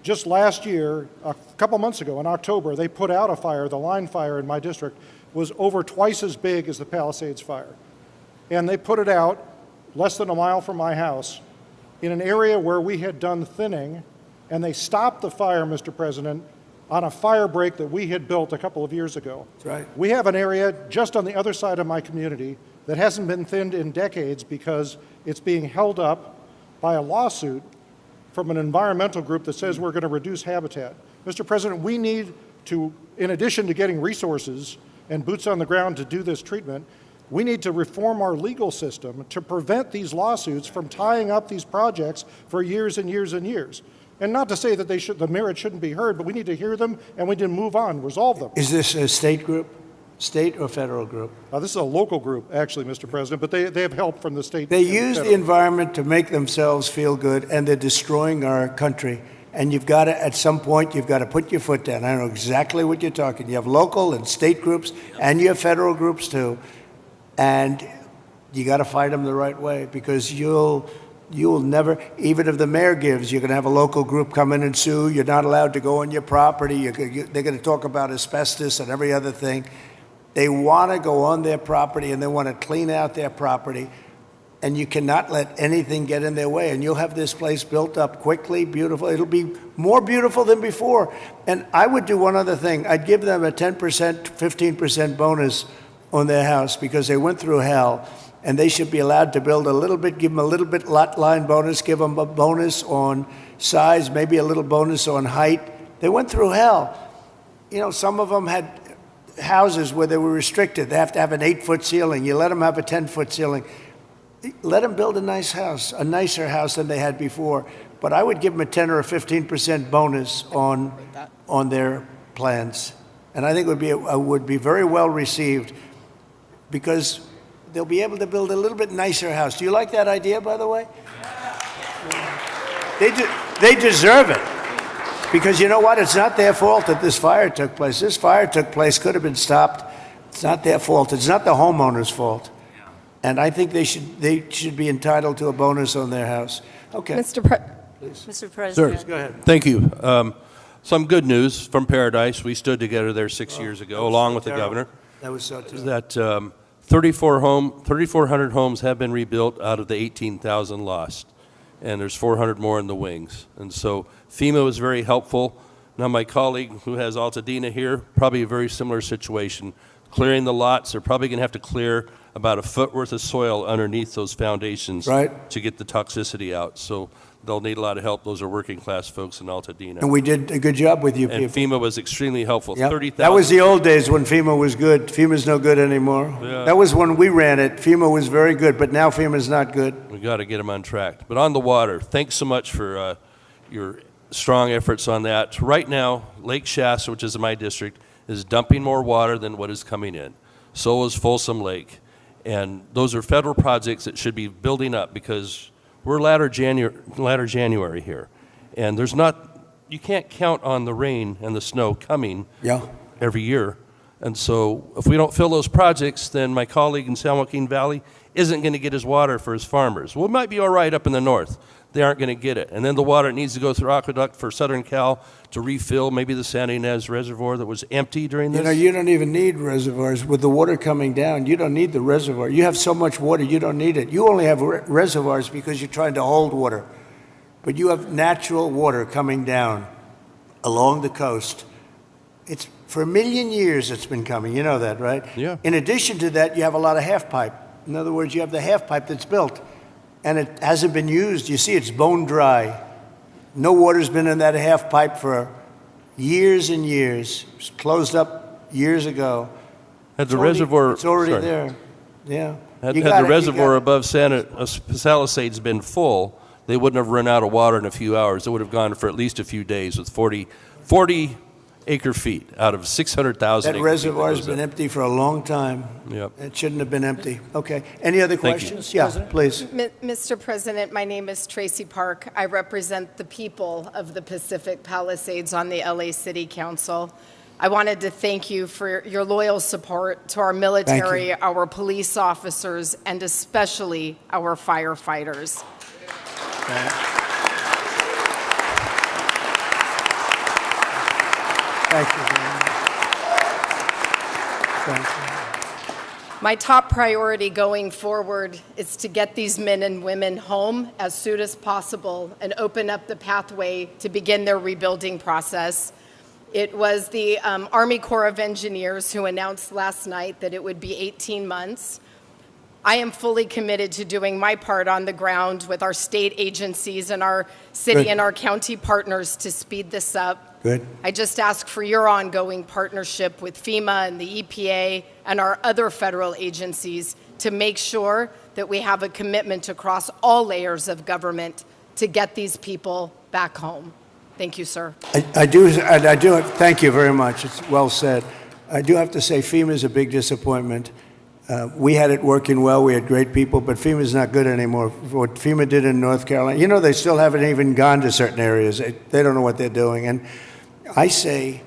Just last year, a couple months ago, in October, they put out a fire. The line fire in my district was over twice as big as the Palisades fire. And they put it out less than a mile from my house in an area where we had done thinning, and they stopped the fire, Mr. President, on a fire break that we had built a couple of years ago. That's right. We have an area just on the other side of my community that hasn't been thinned in decades because it's being held up by a lawsuit from an environmental group that says we're going to reduce habitat. Mr. President, we need to, in addition to getting resources and boots on the ground to do this treatment, we need to reform our legal system to prevent these lawsuits from tying up these projects for years and years and years. And not to say that the merit shouldn't be heard, but we need to hear them and we need to move on, resolve them. Is this a state group? State or federal group? This is a local group, actually, Mr. President, but they have help from the state. They and use the federal. environment to make themselves feel good, and they're destroying our country. And you've got to, at some point, you've got to put your foot down. I know exactly what you're talking. You have local and state groups, and you have federal groups too. And you got to fight them the right way, because you'll never, even if the mayor gives, you're going to have a local group come in and sue. You're not allowed to go on your property. They're going to talk about asbestos and every other thing. They want to go on their property, and they want to clean out their property, and you cannot let anything get in their way. And you'll have this place built up quickly, beautiful. It'll be more beautiful than before. And I would do one other thing. I'd give them a 10%, 15% bonus on their house, because they went through hell, and they should be allowed to build a little bit, give them a little bit lot line bonus, give them a bonus on size, maybe a little bonus on height. They went through hell. You know, some of them had houses where they were restricted. They have to have an 8-foot ceiling. You let them have a 10-foot ceiling. Let them build a nice house, a nicer house than they had before. But I would give them a 10 or a 15% bonus on their plans. And I think it would be very well received, because they'll be able to build a little bit nicer house. Do you like that idea, by the way? They deserve it. Because you know what? It's not their fault that this fire took place. This fire took place, could have been stopped. It's not their fault. It's not the homeowner's fault. And I think they should be entitled to a bonus on their house. Okay. Mr. President. Sir, Go ahead. thank you. Some good news from Paradise. We stood together there 6 years ago, along with the governor. That was so terrible. That 3,400 homes have been rebuilt out of the 18,000 lost, and there's 400 more in the wings. And so FEMA was very helpful. Now my colleague who has Altadena here, probably a very similar situation. Clearing the lots, they're probably going to have to clear about a foot worth of soil underneath those foundations, right, to get the toxicity out. So they'll need a lot of help. Those are working class folks in Altadena. And we did a good job with you And people. FEMA was extremely helpful. Yep. 30,000. That was the old days when FEMA was good. FEMA's no good anymore. Yeah. That was when we ran it. FEMA was very good, but now FEMA's not good. We got to get them on track. But on the water, thanks so much for your strong efforts on that. Right now, Lake Shasta, which is in my district, is dumping more water than what is coming in. So is Folsom Lake. And those are federal projects that should be building up, because we're latter January here. And you can't count on the rain and the snow coming every year. And so if we don't fill those projects, then my colleague in San Joaquin Valley isn't going to get his water for his farmers. Well, it might be all right up in the north. They aren't going to get it. And then the water needs to go through aqueduct for Southern Cal to refill maybe the Santa Ynez Reservoir that was empty during this. You know, you don't even need reservoirs. With the water coming down, you don't need the reservoir. You have so much water, you don't need it. You only have reservoirs because you're trying to hold water. But you have natural water coming down along the coast. It's for 1 million years it's been coming. You know that, right? Yeah. In addition to that, you have a lot of half pipe. In other words, you have the half pipe that's built, and it hasn't been used. You see, it's bone dry. No water's been in that half pipe for years and years. It was closed up years ago. Had the reservoir... It's already sorry. there, yeah. Had You the got it, you reservoir got it. above Palisades been full, they wouldn't have run out of water in a few hours. It would have gone for at least a few days with 40 acre feet out of 600,000 That acre reservoir's feet. been empty for a long time. Yep. It shouldn't have been empty. Okay. Any other Thank you. questions? Yeah, please. Mr. President, my name is Tracy Park. I represent the people of the Pacific Palisades on the LA City Council. I wanted to thank you for your loyal support to our military, our police officers, and especially our firefighters. Thank you very much. Thank you. My top priority going forward is to get these men and women home as soon as possible and open up the pathway to begin their rebuilding process. It was the Army Corps of Engineers who announced last night that it would be 18 months. I am fully committed to doing my part on the ground with our state agencies and our city Good. and our county partners to speed this up. Good. I just ask for your ongoing partnership with FEMA and the EPA and our other federal agencies to make sure that we have a commitment across all layers of government to get these people back home. Thank you, sir. I do, thank you very much. It's well said. I do have to say FEMA is a big disappointment. We had it working well. We had great people, but FEMA's not good anymore. What FEMA did in North Carolina, you know, they still haven't even gone to certain areas. They don't know what they're doing. And I say,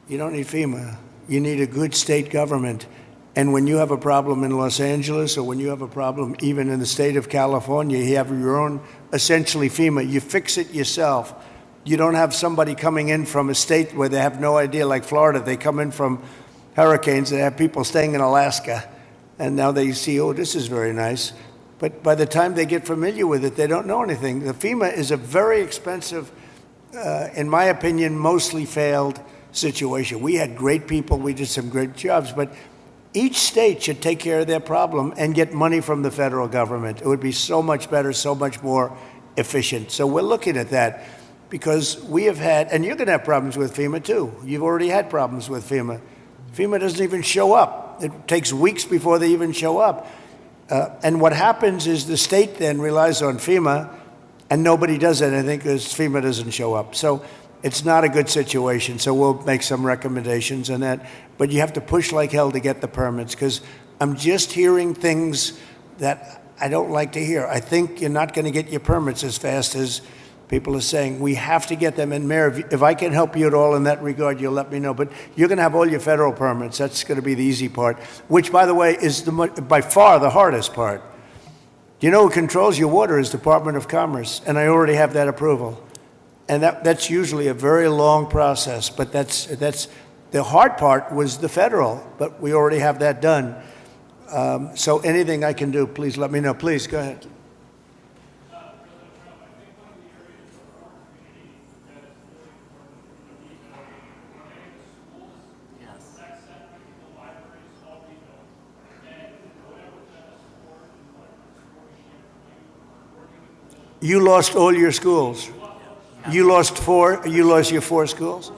you don't need FEMA. You need a good state government. And when you have a problem in Los Angeles, or when you have a problem even in the state of California, you have your own, essentially FEMA. You fix it yourself. You don't have somebody coming in from a state where they have no idea, like Florida. They come in from hurricanes. They have people staying in Alaska, and now they see, oh, this is very nice. But by the time they get familiar with it, they don't know anything. The FEMA is a very expensive, in my opinion, mostly failed situation. We had great people. We did some great jobs. But each state should take care of their problem and get money from the federal government. It would be so much better, so much more efficient. So we're looking at that because we have had, and you're going to have problems with FEMA too. You've already had problems with FEMA. FEMA doesn't even show up. It takes weeks before they even show up. And what happens is the state then relies on FEMA, and nobody does anything because FEMA doesn't show up. So it's not a good situation. So we'll make some recommendations on that. But you have to push like hell to get the permits, because I'm just hearing things that I don't like to hear. I think you're not going to get your permits as fast as people are saying. We have to get them. And Mayor, if I can help you at all in that regard, you'll let me know. But you're going to have all your federal permits. That's going to be the easy part, which, by the way, is by far the hardest part. You know who controls your water is Department of Commerce, and I already have that approval. And that's usually a very long process, but that's the hard part was the federal, but we already have that done. So anything I can do, please let me know. Please, go ahead. You lost all your schools. You lost your 4 schools?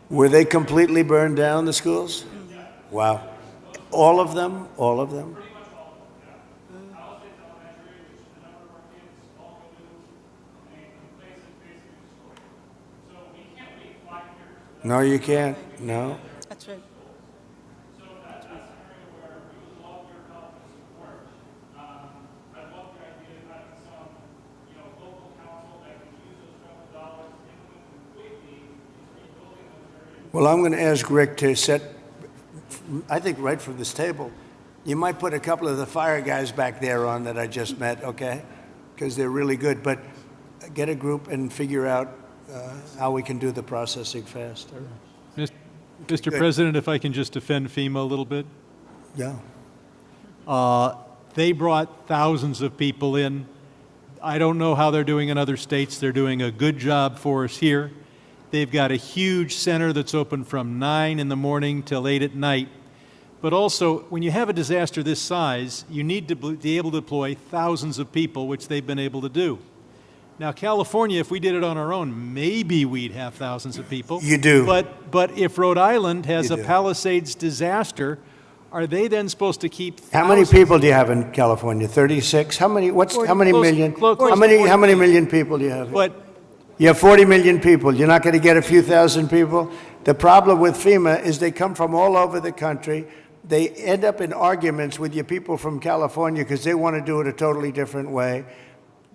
Were they completely burned down, the schools? Wow. All of them? All of them? No, you can't. No. That's right. Well, I'm going to ask Rick to set, I think right from this table, you might put a couple of the fire guys back there on that I just met, okay? Because they're really good. But get a group and figure out how we can do the processing faster. Mr. President, if I can just defend FEMA a little bit. Yeah. They brought thousands of people in. I don't know how they're doing in other states. They're doing a good job for us here. They've got a huge center that's open from 9 in the morning till 8 at night. But also, when you have a disaster this size, you need to be able to deploy thousands of people, which they've been able to do. Now, California, if we did it on our own, maybe we'd have thousands of people. You do. But if Rhode Island has You a do. Palisades disaster, are they then supposed to keep How many thousands- people do you have in California? 36? How many Close- million? close to How many 40 million people do you have? But You have 40 million people. You're not going to get a few thousand people? The problem with FEMA is they come from all over the country. They end up in arguments with your people from California because they want to do it a totally different way.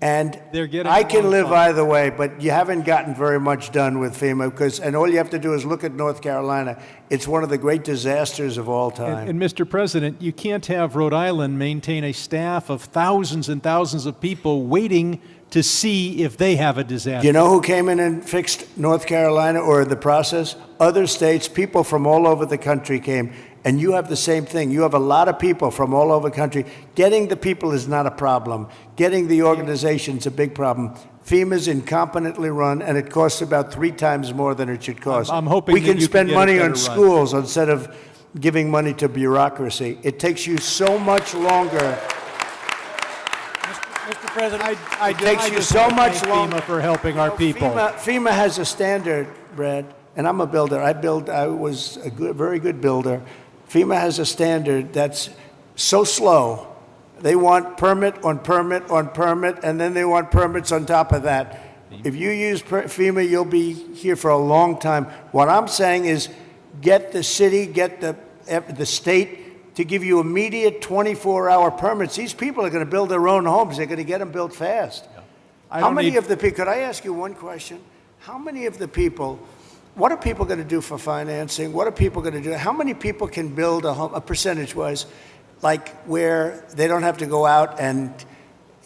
And They're getting I can along live fine. either way, but you haven't gotten very much done with FEMA and all you have to do is look at North Carolina. It's one of the great disasters of all time. And Mr. President, you can't have Rhode Island maintain a staff of thousands and thousands of people waiting to see if they have a disaster. You know who came in and fixed North Carolina or the process? Other states, people from all over the country came. And you have the same thing. You have a lot of people from all over the country. Getting the people is not a problem. Getting the organization's a big problem. FEMA's incompetently run, and it costs about 3 times more than it should cost. I'm hoping we that can you spend can get a money better on run. schools instead of giving money to bureaucracy. It takes you so much longer. Mr. President, I takes you just so wanna much thank longer. FEMA for helping our people. FEMA has a standard, Brad, and I'm a builder. I was a very good builder. FEMA has a standard that's so slow. They want permit on permit on permit, and then they want permits on top of that. If you use FEMA, you'll be here for a long time. What I'm saying is get the city, get the state to give you immediate 24-hour permits. These people are going to build their own homes. They're going to get them built fast. How many of the people, could I ask you one question? How many of the people, what are people going to do for financing? What are people going to do? How many people can build a home, percentage-wise, like where they don't have to go out and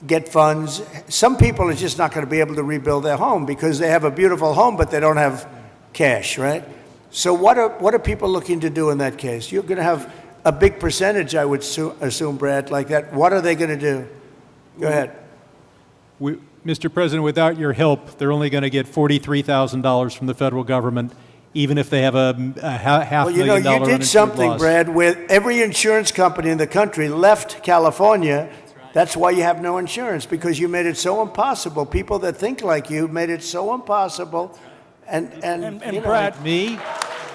get funds? Some people are just not going to be able to rebuild their home because they have a beautiful home, but they don't have cash, right? So what are people looking to do in that case? You're going to have a big percentage, I would assume, Brad, like that. What are they going to do? Go ahead. Mr. President, without your help, they're only going to get $43,000 from the federal government, even if they have a half Well, million dollar you did uninsured something, loss. Brad, where every insurance company in the country left California. That's why you have no insurance, because you made it so impossible. People that think like you made it so impossible. And you know, Brad, Me?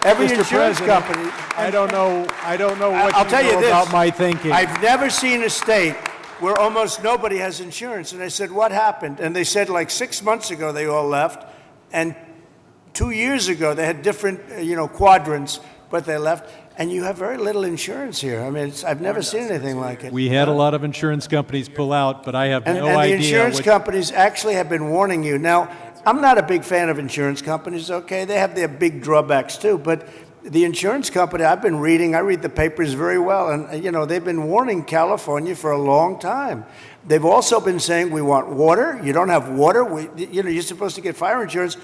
every Mr. insurance President, company. I don't know what I'll you tell you know this. about my thinking. I've never seen a state where almost nobody has insurance. And I said, what happened? And they said like 6 months ago they all left. And 2 years ago they had different, quadrants, but they left. And you have very little insurance here. I mean, I've never seen anything like it. We had a lot of insurance companies pull out, but I have no And idea. the insurance what- companies actually have been warning you. Now, I'm not a big fan of insurance companies, okay? They have their big drawbacks too, but the insurance company, I read the papers very well, and they've been warning California for a long time. They've also been saying, we want water. You don't have water. You're supposed to get fire insurance.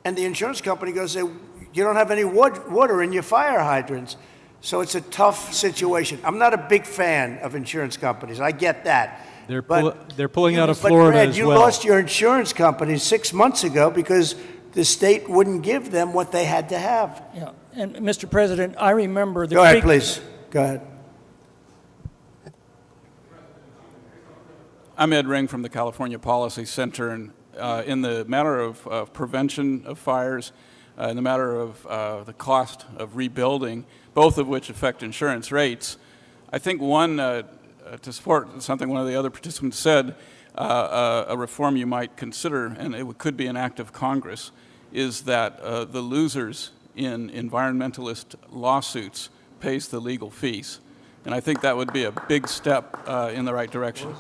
And the insurance company goes, you don't have any water in your fire hydrants. So it's a tough situation. I'm not a big fan of insurance companies. I get that. They're pulling out of But Florida Brad, as you well. lost your insurance company 6 months ago because the state wouldn't give them what they had to have. Yeah, and Mr. President, I remember the Go ahead, creek- please. Go ahead. I'm Ed Ring from the California Policy Center, and in the matter of prevention of fires, in the matter of the cost of rebuilding, both of which affect insurance rates, I think one, to support something one of the other participants said, a reform you might consider, and it could be an act of Congress, is that the losers in environmentalist lawsuits pays the legal fees. And I think that would be a big step in the right direction.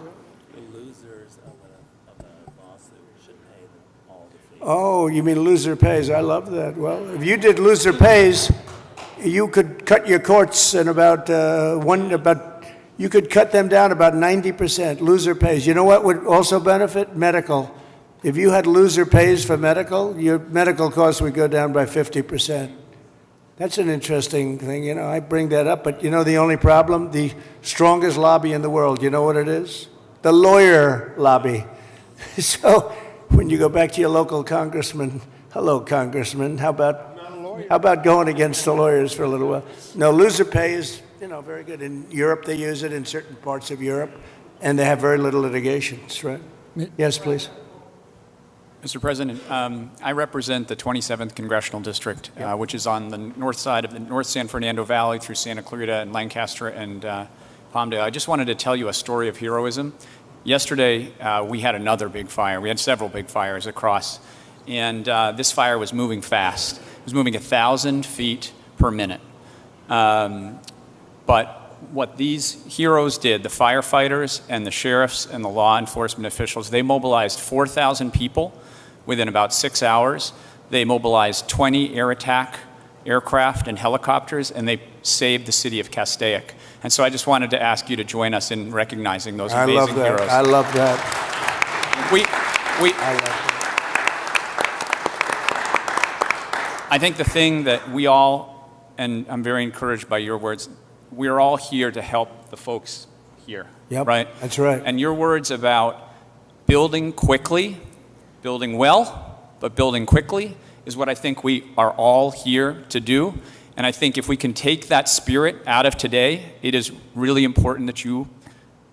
Oh, you mean loser pays. I love that. Well, if you did loser pays, you could cut your courts in you could cut them down about 90%. Loser pays. You know what would also benefit? Medical. If you had loser pays for medical, your medical costs would go down by 50%. That's an interesting thing. I bring that up, but the only problem? The strongest lobby in the world, you know what it is? The lawyer lobby. So when you go back to your local congressman, hello, congressman, how about going against the lawyers for a little while? No, loser pay is, very good. In Europe, they use it in certain parts of Europe, and they have very little litigations, right? Yes, please. Mr. President, I represent the 27th Congressional District, which is on the north side of the North San Fernando Valley through Santa Clarita and Lancaster and Palmdale. I just wanted to tell you a story of heroism. Yesterday, we had another big fire. We had several big fires across, and this fire was moving fast. It was moving 1,000 feet per minute. But what these heroes did, the firefighters and the sheriffs and the law enforcement officials, they mobilized 4,000 people within about 6 hours. They mobilized 20 air attack aircraft and helicopters, and they saved the city of Castaic. And so I just wanted to ask you to join us in recognizing those amazing heroes. I love that. I think the thing that we all, and I'm very encouraged by your words, we're all here to help the folks here, right? That's right. And your words about building quickly, building well, but building quickly is what I think we are all here to do. And I think if we can take that spirit out of today, it is really important that you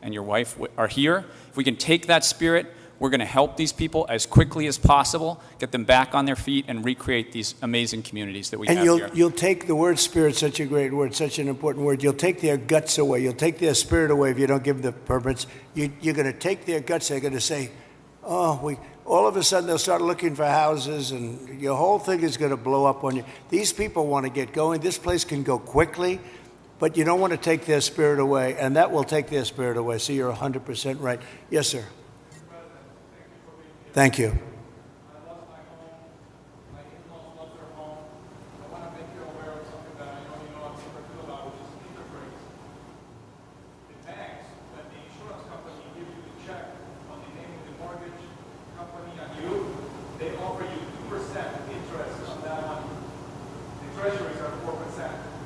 and your wife are here. If we can take that spirit, we're going to help these people as quickly as possible, get them back on their feet, and recreate these amazing communities that we have here. And you'll take the word spirit, such a great word, such an important word. You'll take their guts away. You'll take their spirit away if you don't give them the permits. You're going to take their guts. They're going to say, all of a sudden they'll start looking for houses, and your whole thing is going to blow up on you. These people want to get going. This place can go quickly, but you don't want to take their spirit away, and that will take their spirit away. So you're 100% right. Yes, sir. Thank you.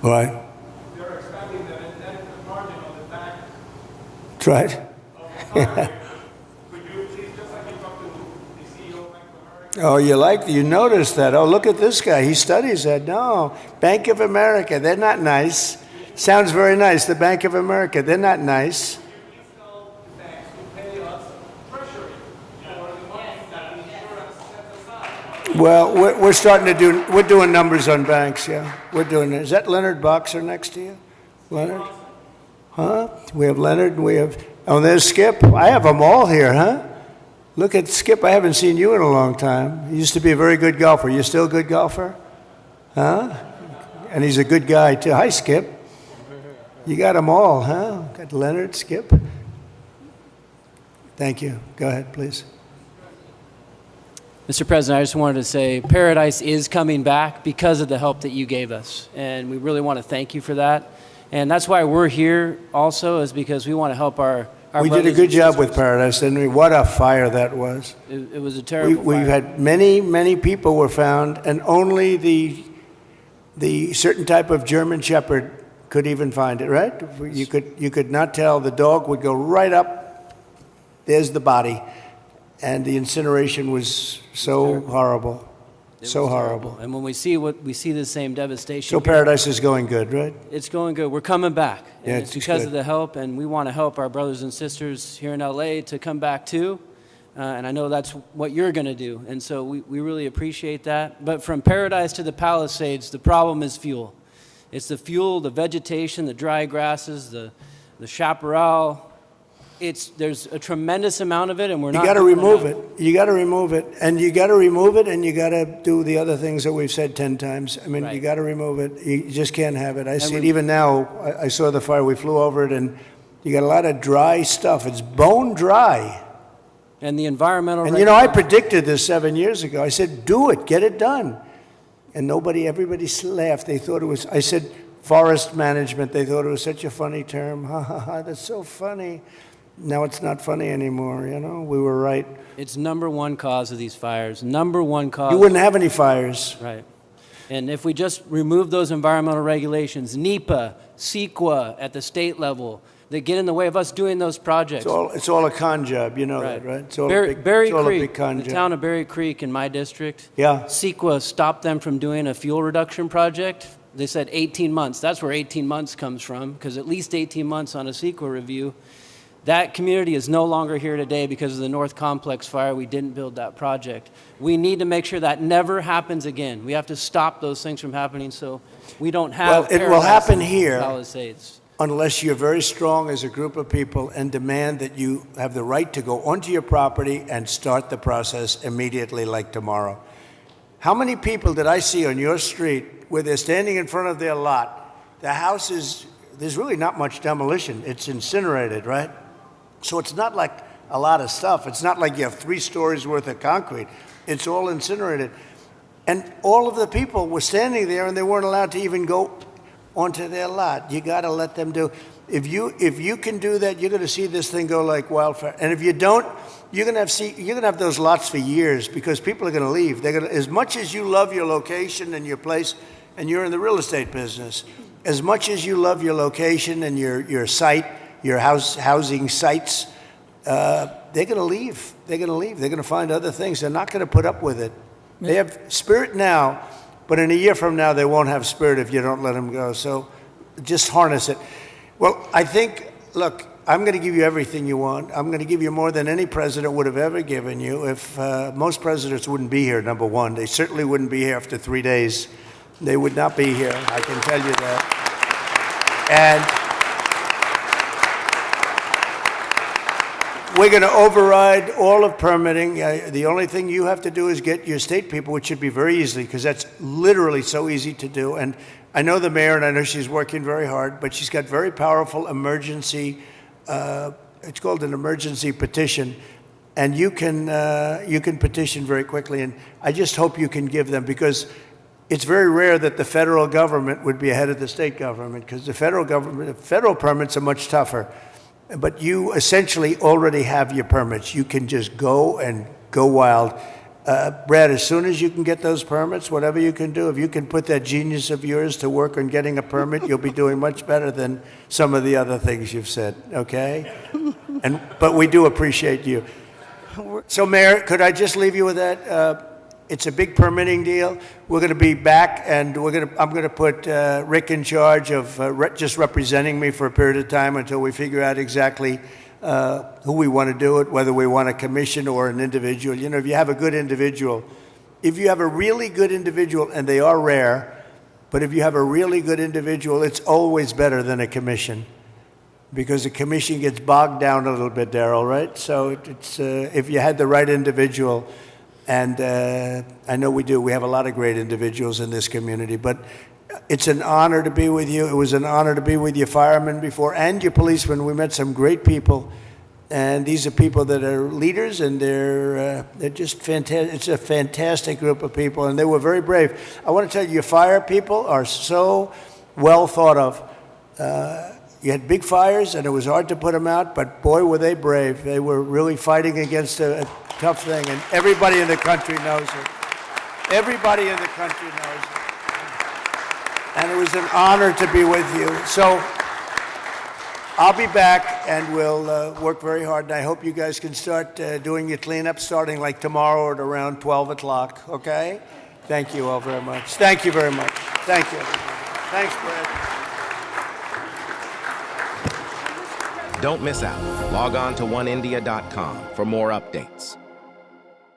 Right. They're expecting that net margin on the back. That's right. Could you please, just like you talked to the CEO of Bank of America? Oh, you noticed that. Oh, look at this guy. He studies that. No, Bank of America, they're not nice. Sounds very nice. The Bank of America, they're not nice. Well, we're doing numbers on banks, yeah. We're doing it. Is that Leonard Boxer next to you? Leonard? Huh? We have Leonard, and we have, there's Skip. I have them all here, huh? Look at Skip. I haven't seen you in a long time. He used to be a very good golfer. You still a good golfer? Huh? And he's a good guy, too. Hi, Skip. You got them all, huh? Got Leonard, Skip. Thank you. Go ahead, please. Mr. President, I just wanted to say Paradise is coming back because of the help that you gave us, and we really want to thank you for that. And that's why we're here also, is because we want to help our We did a good job with Paradise, didn't we? What a fire that was. It was a terrible fire. We've had many people were found, and only the certain type of German Shepherd could even find it, right? You could not tell. The dog would go right up. There's the body. And the incineration was so horrible, so horrible. And when we see the same devastation. So Paradise is going good, right? It's going good. We're coming back. Yeah, it's because of the help, and we want to help our brothers and sisters here in LA to come back too. And I know that's what you're going to do. And so we really appreciate that. But from Paradise to the Palisades, the problem is fuel. It's the fuel, the vegetation, the dry grasses, the chaparral. There's a tremendous amount of it, and we're not. You got to remove it. You got to remove it, and you got to remove it, and you got to do the other things that we've said 10 times. I mean, You got to remove it. You just can't have it. I see it even now. I saw the fire. We flew over it, and you got a lot of dry stuff. It's bone dry. And the environmental. And I predicted this 7 years ago. I said, do it, get it done, and everybody laughed. They thought it was. I said, forest management. They thought it was such a funny term. Ha ha ha. That's so funny. Now it's not funny anymore, We were right. It's number one cause of these fires. Number one cause. You wouldn't have any fires. Right. And if we just remove those environmental regulations, NEPA, CEQA at the state level, that get in the way of us doing those projects. It's all a con job, you know that, right? It's all Berry it's all a big Creek, con the job. town of Berry Creek in my district, Yeah. CEQA stopped them from doing a fuel reduction project. They said 18 months. That's where 18 months comes from, because at least 18 months on a CEQA review. That community is no longer here today because of the North Complex fire. We didn't build that project. We need to make sure that never happens again. We have to stop those things from happening so we don't have Well, it will Paradise happen and here. Palisades. Unless you're very strong as a group of people and demand that you have the right to go onto your property and start the process immediately, like tomorrow. How many people did I see on your street where they're standing in front of their lot? The house is, there's really not much demolition. It's incinerated, right? So it's not like a lot of stuff. It's not like you have 3 stories worth of concrete. It's all incinerated. And all of the people were standing there and they weren't allowed to even go onto their lot. You got to let them do. If you can do that, you're going to see this thing go like wildfire. And if you don't, you're going to have those lots for years because people are going to leave. They're going to, as much as you love your location and your place, and you're in the real estate business, as much as you love your location and your site, your housing sites, they're going to leave. They're going to leave. They're going to find other things. They're not going to put up with it. They have spirit now, but in a year from now, they won't have spirit if you don't let them go. So just harness it. Well, I think, look, I'm going to give you everything you want. I'm going to give you more than any president would have ever given you. If most presidents wouldn't be here, number one. They certainly wouldn't be here after 3 days. They would not be here, I can tell you that. And we're going to override all of permitting. The only thing you have to do is get your state people, which should be very easily, because that's literally so easy to do. And I know the mayor, and I know she's working very hard, but she's got very powerful emergency, it's called an emergency petition, and you can petition very quickly. And I just hope you can give them, because it's very rare that the federal government would be ahead of the state government, because the federal permits are much tougher. But you essentially already have your permits. You can just go and go wild. Brad, as soon as you can get those permits, whatever you can do, if you can put that genius of yours to work on getting a permit, you'll be doing much better than some of the other things you've said, okay? But we do appreciate you. So, Mayor, could I just leave you with that? It's a big permitting deal. We're going to be back, and I'm going to put Rick in charge of just representing me for a period of time until we figure out exactly who we want to do it, whether we want a commission or an individual. You know, if you have a good individual, if you have a really good individual, and they are rare, but if you have a really good individual, it's always better than a commission, because a commission gets bogged down a little bit, Darrell, right? So it's if you had the right individual. And I know we do. We have a lot of great individuals in this community. But it's an honor to be with you. It was an honor to be with your firemen before and your policemen. We met some great people. And these are people that are leaders, and they're just fantastic. It's a fantastic group of people, and they were very brave. I want to tell you, your fire people are so well thought of. You had big fires, and it was hard to put them out, but boy, were they brave. They were really fighting against a tough thing, and everybody in the country knows it. Everybody in the country knows it. And it was an honor to be with you. So I'll be back, and we'll work very hard, and I hope you guys can start doing your cleanup starting like tomorrow at around 12 o'clock, okay? Thank you all very much. Thank you very much. Thank you. Thanks, Brad. Don't miss out. Log on to oneindia.com for more updates.